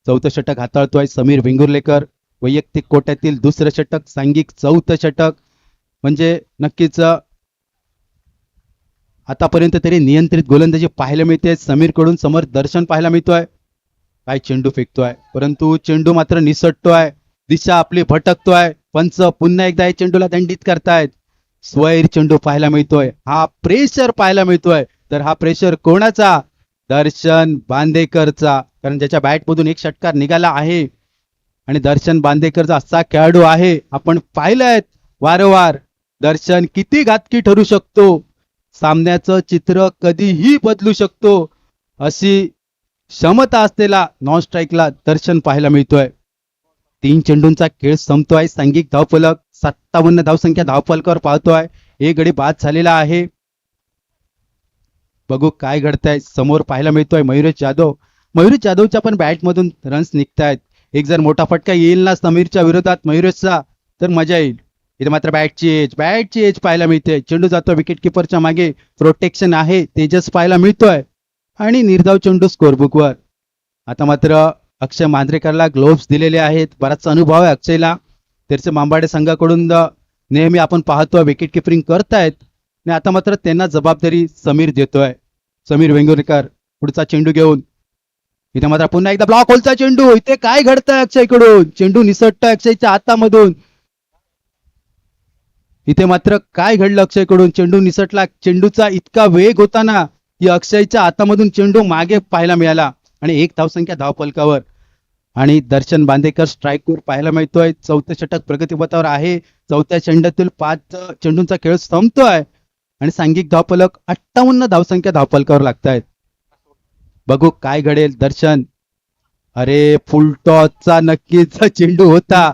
चौथं षटक हाताळतोय समीर वेंगुर्लेकर. वैयक्तिक कोट्यातील दुसरं षटक, सांघिक चौथं षटक. म्हणजे नक्कीच आतापर्यंत तरी नियंत्रित गोलंदाजी पाहायला मिळते समीर कडून. समोर दर्शन पाहायला मिळतोय. काय चेंडू फेकतोय परंतु चेंडू मात्र निसटतोय. दिशा आपली भटकतोय. पंच पुन्हा एकदा या चेंडूला दंडित करतायत. स्वैर चेंडू पाहायला मिळतोय. हा प्रेशर पाहायला मिळतोय. तर हा प्रेशर कोणाचा? दर्शन बांदेकरचा. कारण ज्याच्या बॅट मधून एक षटकार निघाला आहे आणि दर्शन बांदेकरचा असा खेळाडू आहे. आपण पाहिलंय वारंवार दर्शन किती घातकी ठरू शकतो. सामन्याचं चित्र कधीही बदलू शकतो अशी क्षमता असलेला नॉन स्ट्राईकला दर्शन पाहायला मिळतोय. 3 चेंडूंचा खेळ संपतोय. सांघिक धावफलक 57 धावसंख्या धावफलकावर पाहतोय. एक गडी बाद झालेला आहे. बघू काय घडतंय. समोर पाहायला मिळतोय मयुरेश जाधव. मयुरेश जाधवच्या पण बॅट मधून रन्स निघतायत. एक जर मोठा फटका येईल ना समीरच्या विरोधात मयुरेशचा तर मजा येईल. इथे मात्र बॅटची एज पाहायला मिळते. चेंडू जातो विकेट किपरच्या मागे. प्रोटेक्शन आहे तेजस पाहायला मिळतोय आणि निर्धाव चेंडू स्कोर बुकवर. आता मात्र अक्षय मांजरेकरला ग्लोव्स दिलेले आहेत. बराचसा अनुभव आहे अक्षयला. तेरसे मांबाडे संघाकडून नेहमी आपण पाहतोय विकेट किपरिंग करतायत आणि आता मात्र त्यांना जबाबदारी समीर देतोय. समीर वेंगुर्लेकर पुढचा चेंडू घेऊन. इथे मात्र पुन्हा एकदा ब्लॉक होलचा चेंडू. इथे काय घडतंय अक्षयकडून. चेंडू निसटतोय अक्षयच्या हातामधून. इथे मात्र काय घडलं अक्षयकडून. चेंडू निसटला. चेंडूचा इतका वेग होता की अक्षयच्या हातामधून चेंडू मागे पाहायला मिळाला आणि 1 धावसंख्या धावफलकावर. आणि दर्शन बांदेकर स्ट्राईकवर पाहायला मिळतोय. चौथं षटक प्रगतीपथावर आहे. चौथ्या चेंडूतील 5 चेंडूंचा खेळ संपतोय आणि सांघिक धावफलक 58 धावसंख्या धावफलकावर लागतायत. बघू काय घडेल. दर्शन, अरे फुलटॉसचा नक्कीच चेंडू होता.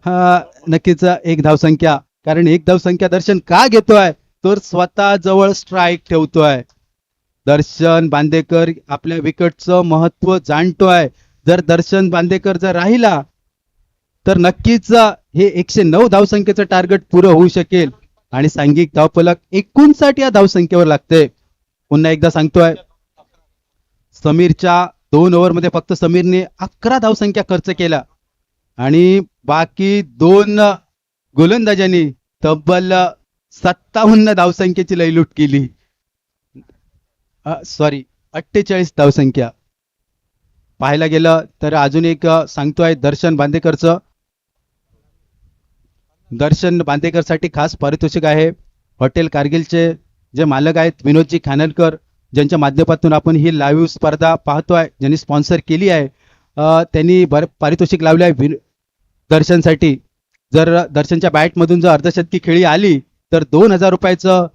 हा नक्कीच एक धावसंख्या, कारण एक धावसंख्या दर्शन का घेतोय तर स्वतः जवळ स्ट्राईक ठेवतोय. दर्शन बांदेकर आपल्या विकेटचं महत्व जाणतोय. जर दर्शन बांदेकर जर राहिला तर नक्कीच हे 109 धावसंख्येचं टार्गेट पुरं होऊ शकेल आणि सांघिक धावफलक 59 या धावसंख्येवर लागते. पुन्हा एकदा सांगतोय, समीरच्या 2 ओव्हरमध्ये फक्त समीरने 11 धावसंख्या खर्च केला आणि बाकी 2 गोलंदाजांनी तब्बल 57 धावसंख्येची लयलूट केली. 48 धावसंख्या. पाहायला गेलं तर अजून एक सांगतोय दर्शन बांदेकरचं. दर्शन बांदेकरसाठी खास पारितोषिक आहे. हॉटेल कारगिलचे जे मालक आहेत विनोदजी खानलकर, ज्यांच्या माध्यमातून आपण ही लाईव्ह स्पर्धा पाहतोय, ज्यांनी स्पॉन्सर केली आहे, त्यांनी पारितोषिक लावले आहे दर्शनसाठी. जर दर्शनच्या बॅटमधून जर अर्धशतकी खेळी आली तर 2000 रुपयाचं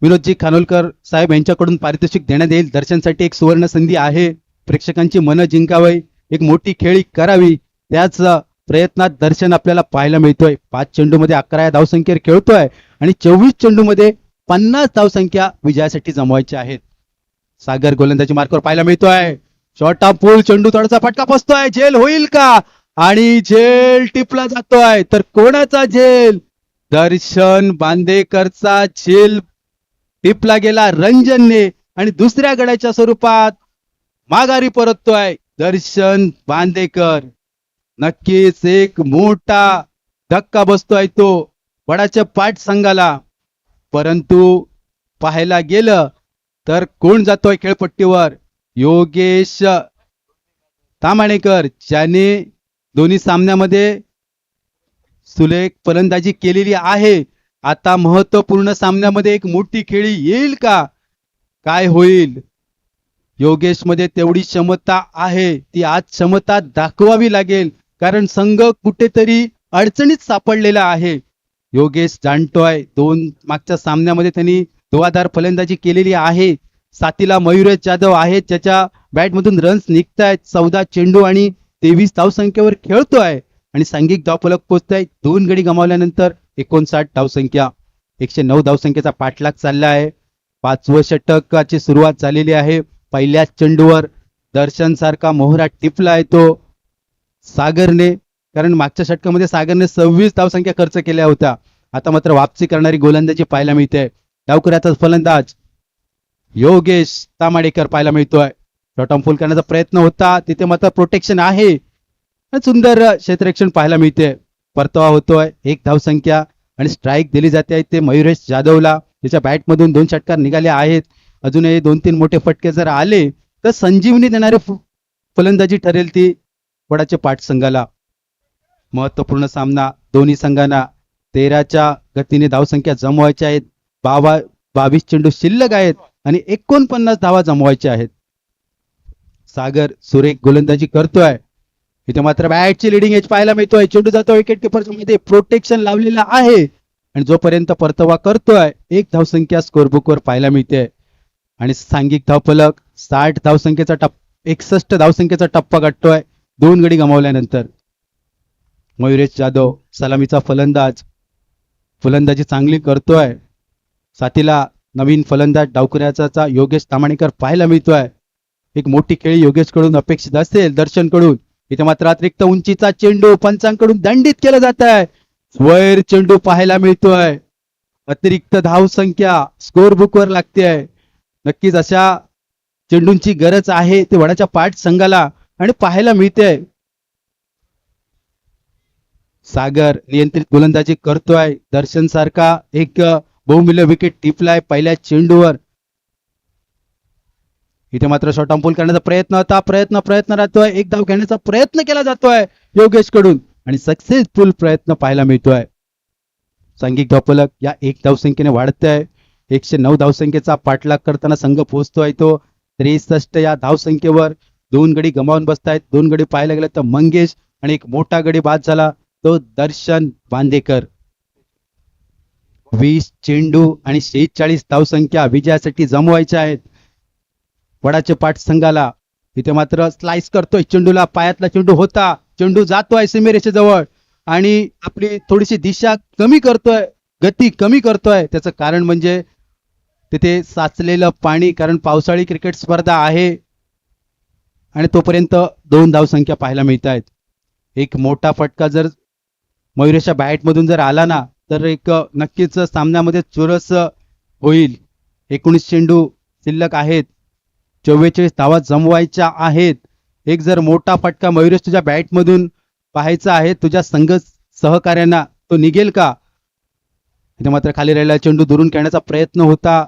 विनोदजी खानोलकर साहेब यांच्याकडून पारितोषिक देण्यात येईल. दर्शनसाठी एक सुवर्ण संधी आहे. प्रेक्षकांची मनं जिंकावी, एक मोठी खेळी करावी, त्याच प्रयत्नात दर्शन आपल्याला पाहायला मिळतोय. 5 चेंडूमध्ये 11 या धावसंख्येवर खेळतोय आणि 24 चेंडूमध्ये 50 धावसंख्या विजयासाठी जमवायच्या आहेत. सागर गोलंदाजी मार्कवर पाहायला मिळतोय. शॉर्ट ऑफ पूल, चेंडू थोडासा फटका बसतोय. झेल होईल का? आणि झेल टिपला जातोय. तर कोणाचा झेल? दर्शन बांदेकरचा झेल टिपला गेला रंजनने आणि दुसऱ्या गड्याच्या स्वरूपात माघारी परततोय दर्शन बांदेकर. नक्कीच एक मोठा धक्का बसतोय तो वडाच्या पाठ संघाला. परंतु पाहायला गेलं तर कोण जातोय खेळपट्टीवर? योगेश तामाणेकर, ज्याने दोन्ही सामन्यामध्ये सुलेख फलंदाजी केलेली आहे. आता महत्वपूर्ण सामन्यामध्ये एक मोठी खेळी येईल का? काय होईल? योगेश मध्ये तेवढी क्षमता आहे, ती आज क्षमता दाखवावी लागेल, कारण संघ कुठेतरी अडचणीत सापडलेला आहे. योगेश जाणतोय मागच्या सामन्यामध्ये त्यांनी धुवाधार फलंदाजी केलेली आहे. साथीला मयुरेश जाधव आहेत, ज्याच्या बॅटमधून रन्स निघतायत. 14 चेंडू आणि 23 धावसंख्येवर खेळतोय आणि सांघिक धावफलक पोहोचताय. 2 गडी गमावल्यानंतर 59 धावसंख्या. 109 धावसंख्येचा पाठलाग चालला आहे. 5वं षटकाची सुरुवात झालेली आहे. पहिल्याच चेंडूवर दर्शन सारखा मोहरा टिपला आहे तो सागरने, कारण मागच्या षटकामध्ये सागरने 26 धावसंख्या खर्च केल्या होत्या. आता मात्र वापसी करणारी गोलंदाजी पाहायला मिळते. डावखुऱ्याचा फलंदाज योगेश तामाडेकर पाहायला मिळतोय. शॉर्ट ऑन फुल करण्याचा प्रयत्न होता, तिथे मात्र प्रोटेक्शन आहे. सुंदर क्षेत्ररक्षण पाहायला मिळते. परतवा होतोय. 1 धावसंख्या आणि स्ट्राईक दिली जाते ते मयुरेश जाधवला. त्याच्या बॅटमधून 2 षटकार निघाले आहेत. अजूनही 2-3 मोठे फटके जर आले तर संजीवनी देणारे फलंदाजी ठरेल ती वडाचे पाठ संघाला. महत्वपूर्ण सामना. दोन्ही संघांना 13च्या गतीने धावसंख्या जमवायच्या आहेत. 22 चेंडू शिल्लक आहेत आणि 49 धावा जमवायच्या आहेत. सागर सुरेख गोलंदाजी करतोय. इथे मात्र बॅटची लिडिंग एज पाहायला मिळतोय. चेंडू जातो विकेट किपरच्या मध्ये. प्रोटेक्शन लावलेला आहे आणि जोपर्यंत परतवा करतोय 1 धावसंख्या स्कोरबुकवर पाहायला मिळते आणि सांघिक धावफलक 60 धावसंख्येचा 61 धावसंख्येचा टप्पा गाठतोय 2 गडी गमावल्यानंतर. मयुरेश जाधव सलामीचा फलंदाजी चांगली करतोय. साथीला नवीन फलंदाज डावखुऱ्याचा योगेश तामाणेकर पाहायला मिळतोय. एक मोठी खेळी योगेश कडून अपेक्षित असेल दर्शन कडून. इथे मात्र अतिरिक्त उंचीचा चेंडू पंचांकडून दंडित केला जात आहे. स्वैर चेंडू पाहायला मिळतोय. अतिरिक्त धावसंख्या स्कोर बुकवर लागते. नक्कीच अशा चेंडूंची गरज आहे ते वडाच्या पाठ संघाला आणि पाहायला मिळते. सागर नियंत्रित गोलंदाजी करतोय. दर्शन सारखा एक बहुमूल्य विकेट टिपलाय पहिल्या चेंडूवर. इथे मात्र शॉर्ट ऑन पूल करण्याचा प्रयत्न होता. प्रयत्न राहतोय. 1 धाव घेण्याचा प्रयत्न केला जातोय योगेश कडून आणि सक्सेसफुल प्रयत्न पाहायला मिळतोय. सांघिक धावफलक या 1 धावसंख्येने वाढतोय. 109 धावसंख्येचा पाठलाग करताना संघ पोहोचतोय तो 63 या धावसंख्येवर. 2 गडी गमावून बसतायत. 2 गडी पाहायला गेलं तर मंगेश आणि एक मोठा गडी बाद झाला तो दर्शन बांदेकर. 20 चेंडू आणि 46 धावसंख्या विजयासाठी जमवायच्या आहेत वडाचे पाट संघाला. इथे मात्र स्लाइस करतोय चेंडूला, पायातला चेंडू होता, चेंडू जातोय सीमेरेषे जवळ आणि आपली थोडीशी दिशा कमी करतोय, गती कमी करतोय. त्याचं कारण म्हणजे तिथे साचलेलं पाणी, कारण पावसाळी क्रिकेट स्पर्धा आहे आणि तोपर्यंत 2 धावसंख्या पाहायला मिळत आहेत. एक मोठा फटका जर मयुरेशच्या बॅट मधून जर आला ना तर एक नक्कीच सामन्यामध्ये चुरस होईल. 19 चेंडू शिल्लक आहेत, 44 धावा जमवायच्या आहेत. एक जर मोठा फटका मयुरेश तुझ्या बॅट मधून पाहायचा आहे तुझ्या संघ सहकार्यांना, तो निघेल का? इथे मात्र खाली राहिलेला चेंडू दुरून खेळण्याचा प्रयत्न होता.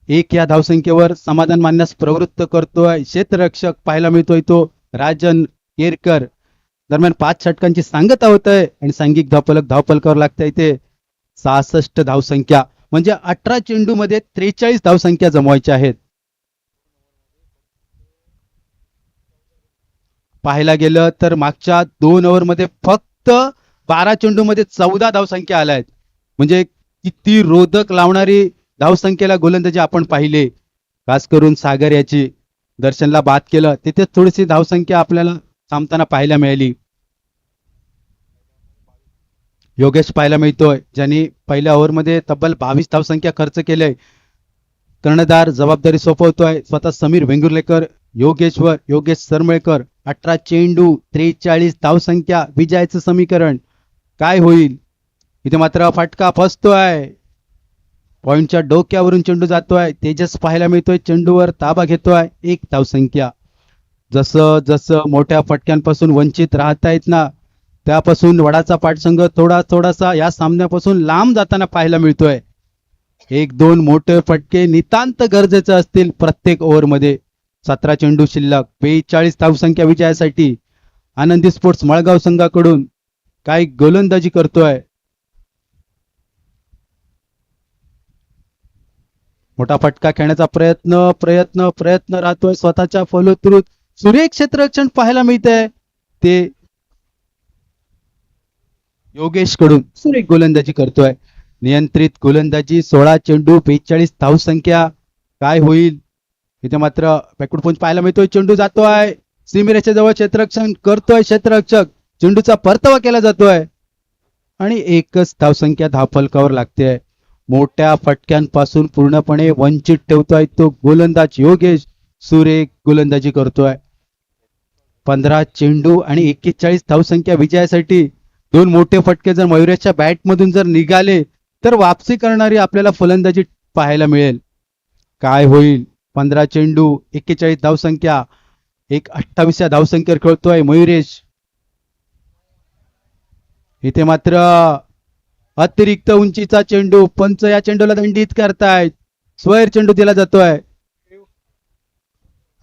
एक या धावसंख्येवर समाधान मानण्यास प्रवृत्त करतोय क्षेत्ररक्षक पाहायला मिळतोय तो राजन केरकर. दरम्यान 5 षटकांची सांगता होत आहे आणि सांघिक धावफलकावर लागते इथे 66 धावसंख्या, म्हणजे 18 चेंडू मध्ये 43 धावसंख्या जमवायच्या आहेत. पाहायला गेलं तर मागच्या 2 ओव्हरमध्ये फक्त 12 चेंडू मध्ये 14 धावसंख्या आल्या आहेत. म्हणजे किती रोधक लावणारी धावसंख्येला गोलंदाजी आपण पाहिले. खास करून सागर याची दर्शनला बाद केलं तिथे थोडीशी धावसंख्या आपल्याला थांबताना पाहायला मिळाली. योगेश पाहायला मिळतोय ज्यांनी पहिल्या ओव्हरमध्ये तब्बल 22 धावसंख्या खर्च केले. कर्णधार जबाबदारी सोपवतोय स्वतः समीर वेंगुर्लेकर योगेश्वर योगेश सरमळकर. 18 चेंडू 43 धावसंख्या विजयाचं समीकरण काय होईल? इथे मात्र फटका फसतोय, पॉइंटच्या डोक्यावरून चेंडू जातोय. तेजस पाहायला मिळतोय चेंडूवर ताबा घेतोय, 1 धावसंख्या. जसं जसं मोठ्या फटक्यांपासून वंचित राहतायत ना त्यापासून वडाचा पाठसंघ थोडासा या सामन्यापासून लांब जाताना पाहायला मिळतोय. 1-2 मोठे फटके नितांत गरजेचे असतील प्रत्येक ओव्हरमध्ये. 17 चेंडू शिल्लक, 42 धावसंख्या विजयासाठी. आनंदी स्पोर्ट्स मळगाव संघाकडून काय गोलंदाजी करतोय. मोठा फटका खेळण्याचा प्रयत्न प्रयत्न प्रयत्न राहतोय स्वतःच्या फॉलोथ्रू. सुरेख क्षेत्ररक्षण पाहायला मिळतंय ते योगेश कडून. सुरेख गोलंदाजी करतोय, नियंत्रित गोलंदाजी. 16 चेंडू 42 धावसंख्या काय होईल? इथे मात्र बॅकवर्ड पंच पाहायला मिळतोय, चेंडू जातोय सीमेरेषेच्या जवळ, क्षेत्ररक्षण करतोय क्षेत्ररक्षक, चेंडूचा परतावा केला जातोय आणि एकच धावसंख्या धावफलकावर लागते. मोठ्या फटक्यांपासून पूर्णपणे वंचित ठेवतोय तो गोलंदाज योगेश. सुरेख गोलंदाजी करतोय. 15 चेंडू आणि 41 धावसंख्या विजयासाठी. 2 मोठे फटके जर मयुरेशच्या बॅट मधून जर निघाले तर वापसी करणारी आपल्याला फलंदाजी पाहायला मिळेल. काय होईल? 15 चेंडू 41 धावसंख्या, एक 28व्या धावसंख्येवर खेळतोय मयुरेश. इथे मात्र अतिरिक्त उंचीचा चेंडू, पंच या चेंडूला दंडित करतायत. स्वैर चेंडू दिला जातोय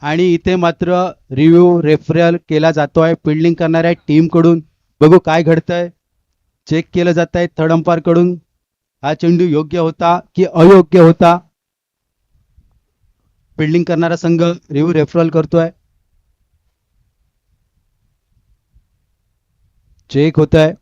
आणि इथे मात्र रिव्ह्यू रेफरल केला जातोय फिल्डिंग करणाऱ्या टीम कडून. बघू काय घडतंय, चेक केलं जात आहे थर्ड अंपायर कडून. हा चेंडू योग्य होता की अयोग्य होता? फिल्डिंग करणारा संघ रिव्ह्यू रेफरल करतोय, चेक होत आहे.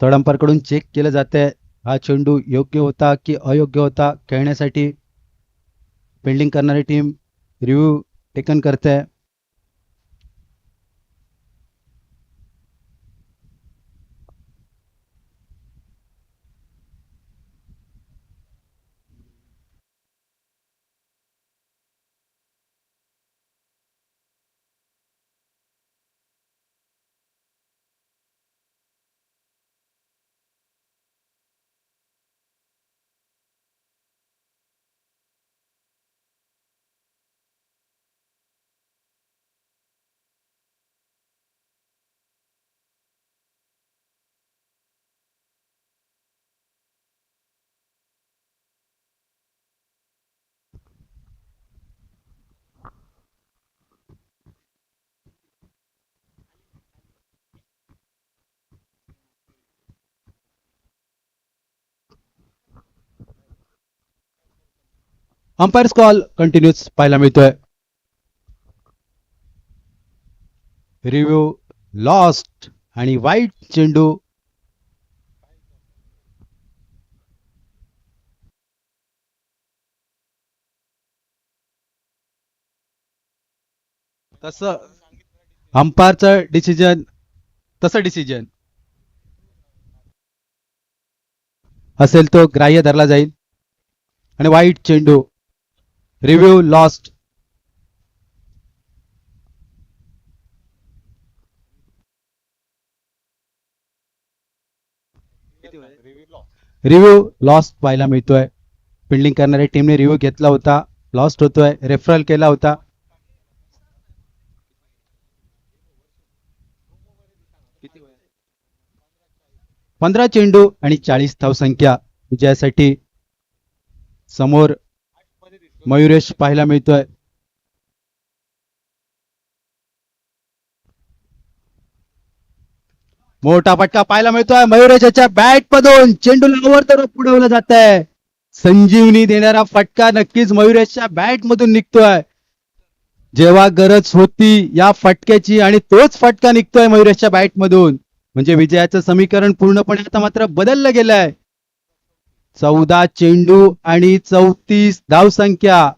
थर्ड अंपायर कडून चेक केलं जात आहे हा चेंडू योग्य होता की अयोग्य होता खेळण्यासाठी. फिल्डिंग करणारी टीम रिव्ह्यू टेकन करते. अंपायर्स कॉल कंटिन्यूस पाहायला मिळतोय. रिव्ह्यू लॉस्ट आणि वाईट चेंडू. तसं अंपायरचं डिसिजन असेल तो ग्राह्य धरला जाईल आणि वाईट चेंडू. Review lost. रिव्ह्यू लॉस्ट पाहायला मिळतोय. फिल्डिंग करणाऱ्या टीमने रिव्ह्यू घेतला होता, लॉस्ट होतोय, रेफरल केला होता. पंधरा चेंडू आणि 40 धावसंख्या विजयासाठी समोर मयुरेश पाहायला मिळतोय. मोठा फटका पाहायला मिळतोय. मयुरेशच्या बॅट मधून चेंडूला वर तर पुढवलं जात आहे. संजीवनी देणारा फटका नक्कीच मयुरेशच्या बॅट मधून निघतोय. जेव्हा गरज होती या फटक्याची आणि तोच फटका निघतोय मयुरेशच्या बॅट मधून, म्हणजे विजयाचं समीकरण पूर्णपणे आता मात्र बदललं गेलंय. 14 चेंडू आणि 34 धावसंख्या.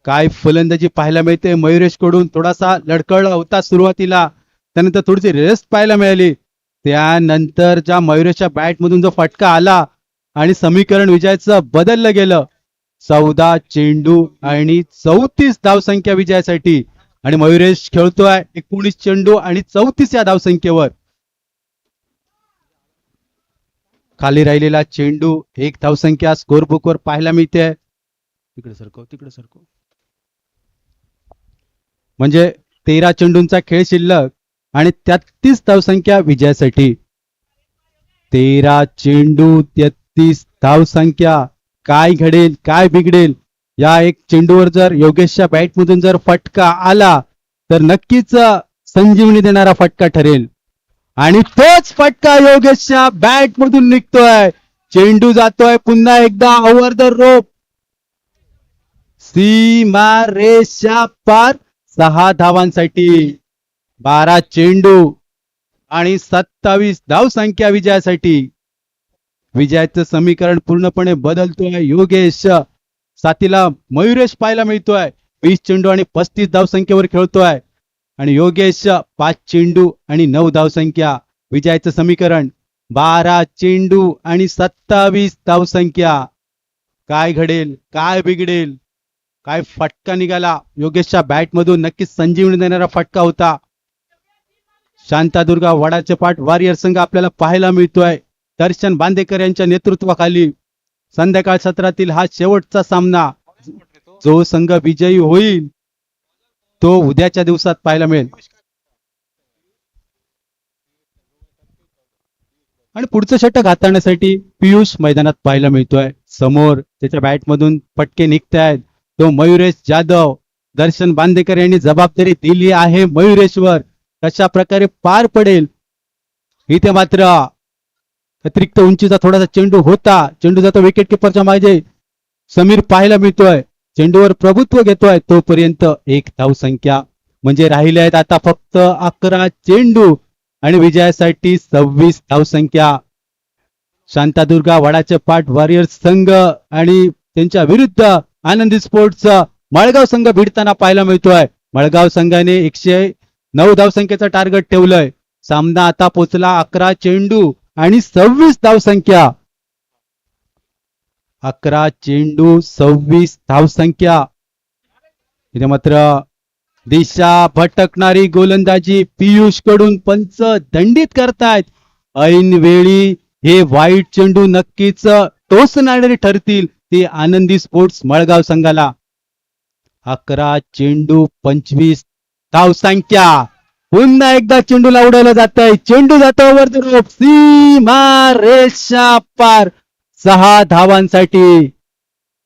काय फलंदाजी पाहायला मिळते मयुरेश कडून. थोडासा लडखडला होता सुरुवातीला, त्यानंतर थोडीशी रेस्ट पाहायला मिळाली. त्यानंतर ज्या मयुरेशच्या बॅट मधून जो फटका आला आणि समीकरण विजयाचं बदललं गेलं. 14 चेंडू आणि 34 धावसंख्या विजयासाठी आणि मयुरेश खेळतोय 19 चेंडू आणि 34 या धावसंख्येवर. खाली राहिलेला चेंडू 1 धावसंख्या स्कोर बुकवर पाहायला मिळते. तिकडे सरको. म्हणजे 13 चेंडूंचा खेळ शिल्लक आणि 33 धावसंख्या विजयासाठी. 13 चेंडू 33 धावसंख्या. काय घडेल काय बिघडेल. या एक चेंडूवर जर योगेशच्या बॅट मधून जर फटका आला तर नक्कीच संजीवनी देणारा फटका ठरेल आणि तोच फटका योगेशच्या बॅट मधून निघतोय. चेंडू जातोय पुन्हा एकदा ओव्हर द रोप, सीमारेषा पार. 6 धावांसाठी 12 चेंडू आणि 27 धावसंख्या विजयासाठी. विजयाचं समीकरण पूर्णपणे बदलतोय. योगेश साथीला मयुरेश पाहायला मिळतोय. 20 चेंडू आणि 35 धावसंख्येवर खेळतोय आणि योगेश 5 चेंडू आणि 9 धावसंख्या. विजयाचं समीकरण 12 चेंडू आणि 27 धावसंख्या. काय घडेल काय बिघडेल. काय फटका निघाला योगेशच्या बॅट मधून. नक्कीच संजीवनी देणारा फटका होता. शांतादुर्गा वडाचे पाट वॉरियर संघ आपल्याला पाहायला मिळतोय. दर्शन बांदेकर यांच्या नेतृत्वाखाली संध्याकाळ सत्रातील हा शेवटचा सामना. जो संघ विजयी होईल तो उद्याच्या दिवसात पाहायला मिळेल. आणि पुढचं षटक हाताळण्यासाठी पियुष मैदानात पाहायला मिळतोय. समोर त्याच्या बॅट मधून फटके निघतायत तो मयुरेश जाधव. दर्शन बांदेकर यांनी जबाबदारी दिली आहे मयुरेशवर. कशा प्रकारे पार पडेल. इथे मात्र अतिरिक्त उंचीचा थोडासा चेंडू होता. चेंडू जातो विकेट किपरच्या मागे. समीर पाहायला मिळतोय. चेंडूवर प्रभुत्व घेतोय. तोपर्यंत 1 धावसंख्या. म्हणजे राहिले आहेत आता फक्त 11 चेंडू आणि विजयासाठी 26 धावसंख्या. शांतादुर्गा वडाचे पाट वॉरियर संघ आणि त्यांच्या विरुद्ध आनंदी स्पोर्ट्सचा मळगाव संघ भिडताना पाहायला मिळतोय. मळगाव संघाने 109 धावसंख्येचा टार्गेट ठेवलंय. सामना आता पोहोचला 11 चेंडू आणि 26 धावसंख्या. 11 चेंडू 26 धावसंख्या. इथे मात्र दिशा भटकणारी गोलंदाजी पियुष कडून पंच दंडित करतायत. ऐन वेळी हे वाईट चेंडू नक्कीच टोचणारे ठरतील ते आनंदी स्पोर्ट्स मळगाव संघाला. 11 चेंडू 25 धावसंख्या. पुन्हा एकदा चेंडूला उडवलं जात आहे. चेंडू जातो ओव्हर द रोप, सीमा रेषा पार. 6 धावांसाठी.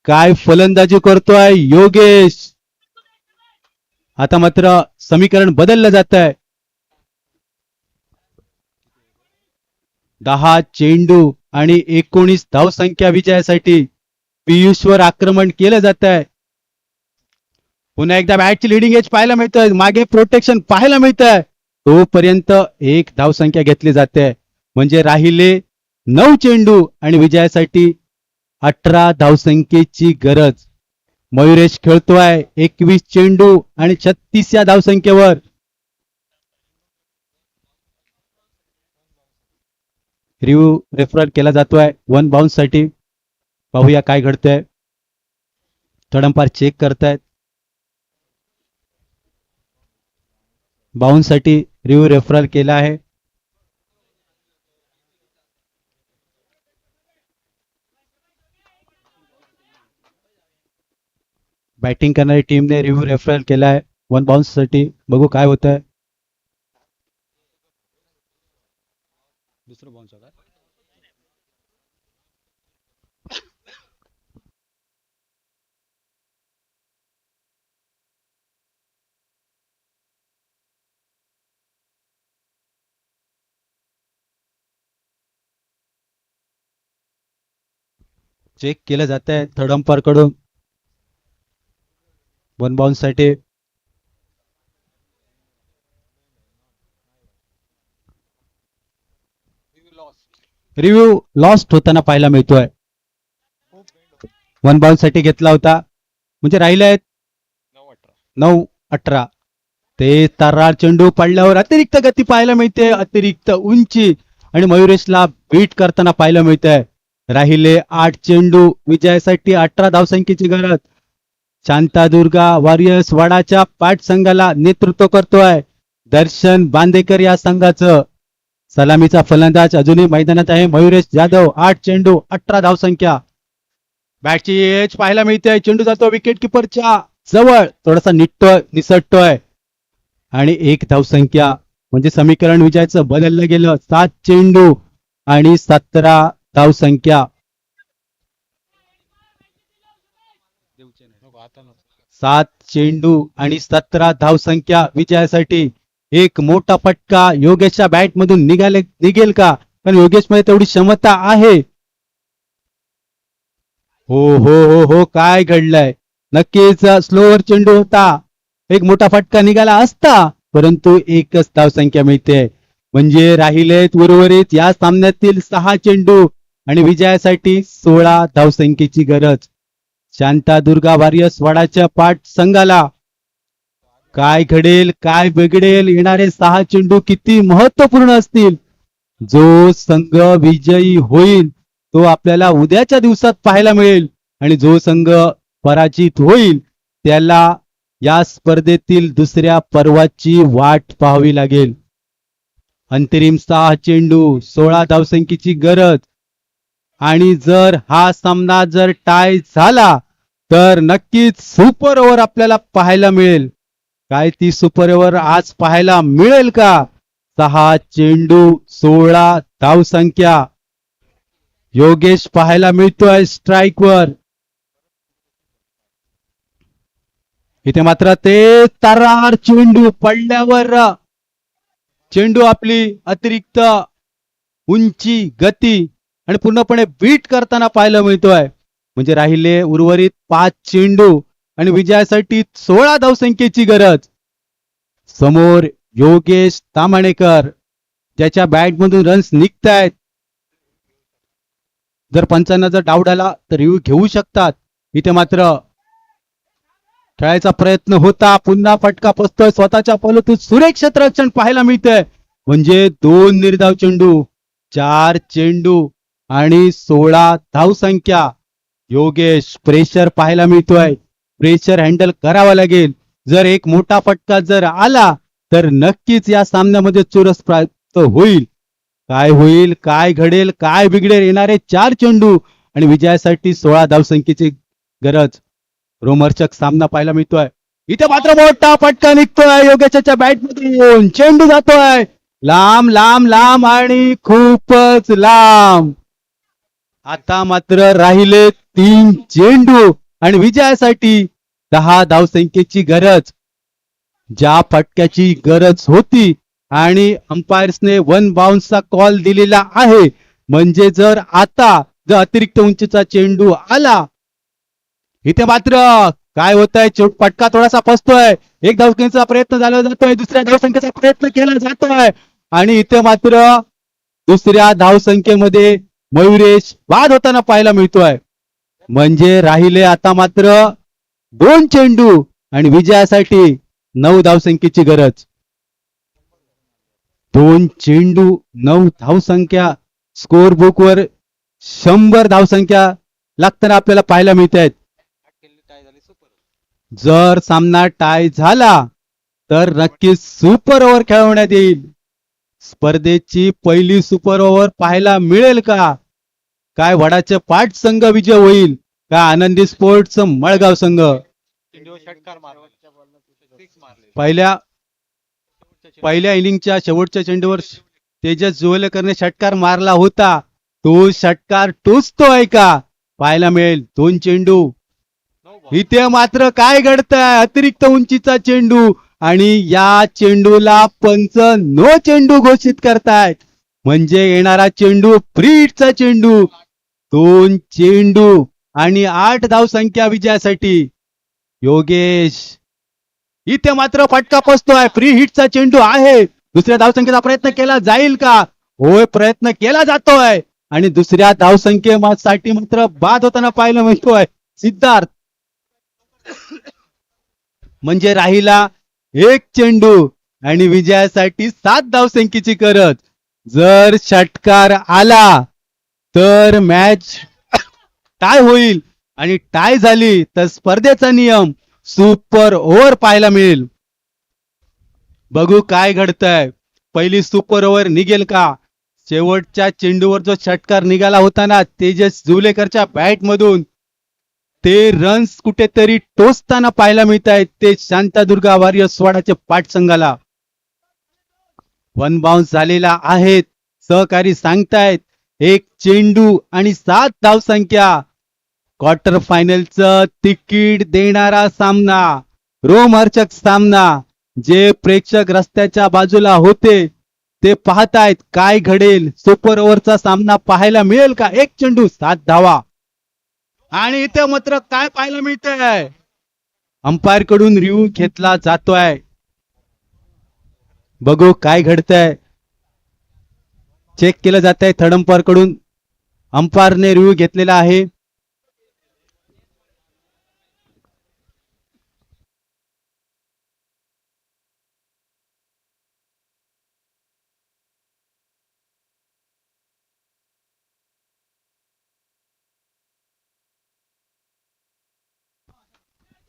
काय फलंदाजी करतोय योगेश. आता मात्र समीकरण बदललं जात आहे. 10 चेंडू आणि 19 धावसंख्या विजयासाठी. पियुषवर आक्रमण केलं जात आहे. पुन्हा एकदा बॅटची लिडिंग एज पाहायला मिळतोय, मागे प्रोटेक्शन पाहायला मिळत आहे. तोपर्यंत एक धावसंख्या घेतली जाते, म्हणजे राहिले 9 चेंडू आणि विजयासाठी 18 धावसंख्येची गरज. मयुरेश खेळतोय 21 चेंडू आणि 36 या धावसंख्येवर. रिव्ह्यू रेफर केला जातोय 1 बाउन्स साठी. पाहूया काय घडतंय. थर्ड अंपायर चेक करतायत. बाउन्स साठी रिव्ह्यू रेफरल केला आहे. बॅटिंग करणारी टीमने रिव्ह्यू रेफरल केला आहे 1 बाउन्स साठी. बघू काय होत आहे. दुसरं बाउन्स चेक केलं जात आहे थर्ड अंपायर कडून 1 बाउन्स साठी. रिव्ह्यू लॉस्ट होताना पाहायला मिळतोय. 1 बाउन्स साठी घेतला होता, म्हणजे राहिले आहेत 9-18. ते ताराळ चेंडू पडल्यावर अतिरिक्त गती पाहायला मिळते, अतिरिक्त उंची, आणि मयुरेशला बीट करताना पाहायला मिळतंय. राहिले 8 चेंडू, विजयासाठी 18 धावसंख्येची गरज. शांतादुर्गा वॉरियर्स वाडाच्या पाठ संघाला नेतृत्व करतोय दर्शन बांदेकर या संघाचं. सलामीचा फलंदाज अजूनही मैदानात आहे मयुरेश जाधव. 8 चेंडू 18 धावसंख्या. बॅटची एज पाहायला मिळते. चेंडू जातो विकेट किपरच्या जवळ, थोडासा निसटतोय आणि 1 धावसंख्या, म्हणजे समीकरण विजयाचं बदललं गेलं. 7 चेंडू आणि 17 धावसंख्या. 7 चेंडू आणि 17 धावसंख्या विजयासाठी. एक मोठा फटका योगेशच्या बॅट मधून निघेल का? पण योगेश मध्ये तेवढी क्षमता आहे. हो हो हो हो, काय घडलंय? नक्कीच स्लोअर चेंडू होता, एक मोठा फटका निघाला असता, परंतु एकच धावसंख्या मिळते. म्हणजे राहिलेत उर्वरित या सामन्यातील 6 चेंडू आणि विजयासाठी 16 धावसंख्येची गरज. शांतादुर्गा वॉरियर्स वाडाच्या पाठ संघाला काय घडेल, काय बिघडेल? येणारे 6 चेंडू किती महत्वपूर्ण असतील? जो संघ विजयी होईल तो आपल्याला उद्याच्या दिवसात पाहायला मिळेल, आणि जो संघ पराजित होईल त्याला या स्पर्धेतील दुसऱ्या पर्वाची वाट पाहावी लागेल. अंतरिम 6 चेंडू 16 धावसंख्येची गरज. आणि जर हा सामना जर टाय झाला तर नक्कीच सुपर ओव्हर आपल्याला पाहायला मिळेल. काय ती सुपर ओव्हर आज पाहायला मिळेल का? 6 चेंडू 16 धावसंख्या. योगेश पाहायला मिळतोय स्ट्राईक वर. इथे मात्र ते तरार चेंडू पडल्यावर चेंडू आपली अतिरिक्त उंची, गती आणि पूर्णपणे बीट करताना पाहायला मिळतोय. म्हणजे राहिले उर्वरित 5 चेंडू आणि विजयासाठी 16 धावसंख्येची गरज. समोर योगेश तामाणेकर, ज्याच्या बॅट मधून रन्स निघतायत. जर पंचांना जर डाऊट आला तर रिव्ह्यू घेऊ शकतात. इथे मात्र खेळायचा प्रयत्न होता, पुन्हा फटका पोचतोय स्वतःच्या पॉलोतून. सुरेख क्षेत्ररक्षण पाहायला मिळतंय. म्हणजे 2 निर्धाव चेंडू, 4 चेंडू आणि 16 धावसंख्या. योगेश प्रेशर पाहायला मिळतोय, प्रेशर हँडल करावा लागेल. जर एक मोठा फटका जर आला तर नक्कीच या सामन्यामध्ये चुरस प्राप्त होईल. काय होईल, काय घडेल, काय बिघडेल? येणारे 4 चेंडू आणि विजयासाठी 16 धावसंख्येची गरज. रोमहर्षक सामना पाहायला मिळतोय. इथे मात्र मोठा फटका निघतोय योगेशच्या बॅट मधून. चेंडू जातोय लांब लांब लांब आणि खूपच लांब. आता मात्र राहिले 3 चेंडू आणि विजयासाठी 10 धावसंख्येची गरज. ज्या फटक्याची गरज होती आणि अंपायर्सने 1 बाउन्सचा कॉल दिलेला आहे, म्हणजे जर आता जर अतिरिक्त उंचीचा चेंडू आला इथे मात्र काय होत आहे, पटका थोडासा फसतोय. एक धावसंख्येचा प्रयत्न झाला जातोय, दुसऱ्या धावसंख्येचा प्रयत्न केला जातोय आणि इथे मात्र दुसऱ्या धावसंख्येमध्ये मयुरेश बाद होताना पाहायला मिळतोय. म्हणजे राहिले आता मात्र 2 चेंडू आणि विजयासाठी 9 धावसंख्येची गरज. 2 चेंडू 9 धावसंख्या, स्कोर बुक वर 100 धावसंख्या लागताना आपल्याला पाहायला मिळत आहेत. जर सामना टाय झाला तर नक्कीच सुपर ओव्हर खेळवण्यात येईल. स्पर्धेची पहिली सुपर ओव्हर पाहायला मिळेल का? काय वडाचे पाट संघ विजय होईल का आनंदी स्पोर्ट्स मळगाव संघ? पहिल्या इनिंगच्या शेवटच्या चेंडूवर तेजस जुवेलकरने षटकार मारला होता. तो षटकार टोचतोय का? पाहायला मिळेल. 2 चेंडू. इथे मात्र काय घडतंय? अतिरिक्त उंचीचा चेंडू आणि या चेंडूला पंच नो चेंडू घोषित करतायत. म्हणजे येणारा चेंडू फ्री हिटचा चेंडू. 2 चेंडू आणि 8 धावसंख्या विजयासाठी. योगेश इथे मात्र फटका फसतोय. फ्री हिटचा चेंडू आहे. दुसऱ्या धावसंख्येचा प्रयत्न केला जाईल का? होय, प्रयत्न केला जातोय आणि दुसऱ्या धावसंख्येसाठी मात्र बाद होताना पाहायला मिळतोय सिद्धार्थ. म्हणजे राहिला 1 चेंडू आणि विजयासाठी 7 धावसंख्येची गरज. जर षटकार आला तर मॅच टाय होईल आणि टाय झाली तर स्पर्धेचा नियम सुपर ओव्हर पाहायला मिळेल. बघू काय घडतंय. पहिली सुपर ओव्हर निघेल का? शेवटच्या चेंडूवर जो षटकार निघाला होता ना तेजस जुवलेकरच्या बॅट मधून, ते रन्स कुठेतरी टोचताना पाहायला मिळत आहेत. ते शांतादुर्गा वॉरियर्स वाडाचे पाट संघाला. 1 बाउन्स झालेला आहेत. सहकारी सांगतायत 1 चेंडू आणि 7 धावसंख्या. क्वार्टर फायनलचं तिकीट देणारा सामना, रोमहर्षक सामना. जे प्रेक्षक रस्त्याच्या बाजूला होते ते पाहतायत काय घडेल. सुपर ओव्हरचा सामना पाहायला मिळेल का? 1 चेंडू 7 धावा. आणि इथे मात्र काय पाहायला मिळतंय? अंपायर कडून रिव्ह्यू घेतला जातोय. बघू काय घडतंय. चेक केलं जात आहे थर्ड अंपायर कडून. अंपायरने रिव्ह्यू घेतलेला आहे.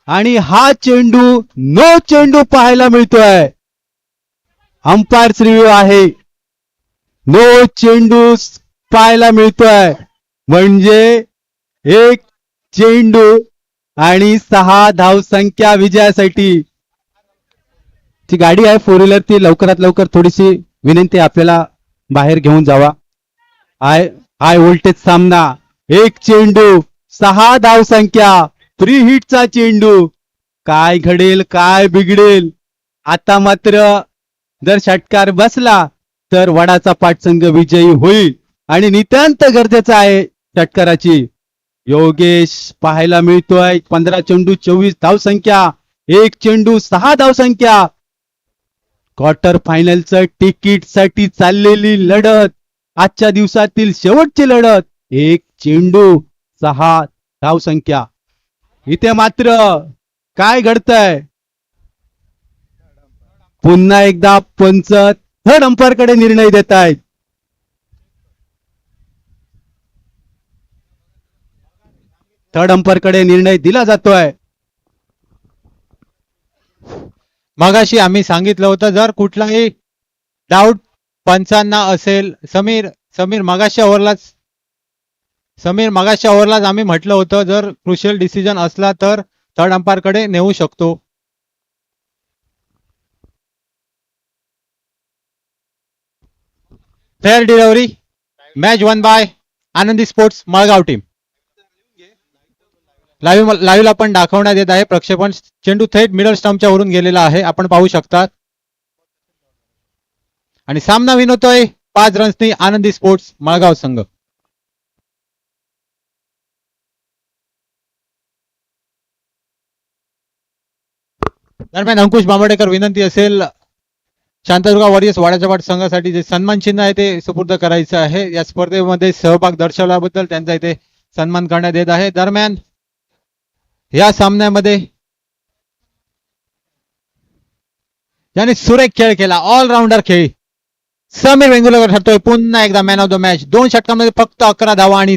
आणि हा चेंडू नो चेंडू पाहायला मिळतोय. अंपायर रिव्ह्यू आहे. नो चेंडू पाहायला मिळतोय. म्हणजे 1 चेंडू आणि 6 धावसंख्या विजयासाठी. ती गाडी आहे 4 व्हीलर, ती लवकरात लवकर थोडीशी विनंती आपल्याला बाहेर घेऊन जावा. हाय व्होल्टेज सामना. 1 चेंडू 6 धावसंख्या. फ्री हिटचा चेंडू. काय घडेल काय बिघडेल? आता मात्र जर षटकार बसला तर वडाचा पाटसंघ विजयी होईल आणि नितांत गरजेचं आहे षटकाराची. योगेश पाहायला मिळतोय 15 चेंडू 24 धावसंख्या. 1 चेंडू 6 धावसंख्या. क्वार्टर फायनलचं तिकीट साठी चाललेली लढत, आजच्या दिवसातील शेवटची लढत. 1 चेंडू 6 धावसंख्या. इथे मात्र काय घडतंय? पुन्हा एकदा पंच थर्ड अंपायर कडे निर्णय देत आहेत. थर्ड अंपायर कडे निर्णय दिला जातोय. मगाशी आम्ही सांगितलं होतं जर कुठलाही डाऊट पंचांना असेल, समीर मगाशी ओव्हरलाच आम्ही म्हटलं होतं जर क्रुशियल डिसिजन असला तर थर्ड अंपायर कडे नेऊ शकतो. Fair delivery. Match one by आनंदी स्पोर्ट्स मळगाव टीम. लाईव्हला पण दाखवण्यात येत आहे प्रक्षेपण. चेंडू थेट मिडल स्टंपच्या वरून गेलेला आहे, आपण पाहू शकता. आणि सामना विनवतोय 5 रन्सनी आनंदी स्पोर्ट्स मळगाव संघ. दरम्यान अंकुश बांबडेकर विनंती असेल शांतादुर्गा वॉरियर्स वाड्याच्या वाट संघासाठी जे सन्मान चिन्ह आहे ते सुपूर्द करायचं आहे. या स्पर्धेमध्ये सहभाग दर्शवल्याबद्दल त्यांचा इथे सन्मान करण्यात येत आहे. दरम्यान या सामन्यामध्ये ज्याने सुरेख खेळ केला, ऑलराऊंडर खेळी समीर वेंगुर्लेकर ठरतोय पुन्हा एकदा मॅन ऑफ द मॅच. 2 षटकांमध्ये फक्त 11 धावा आणि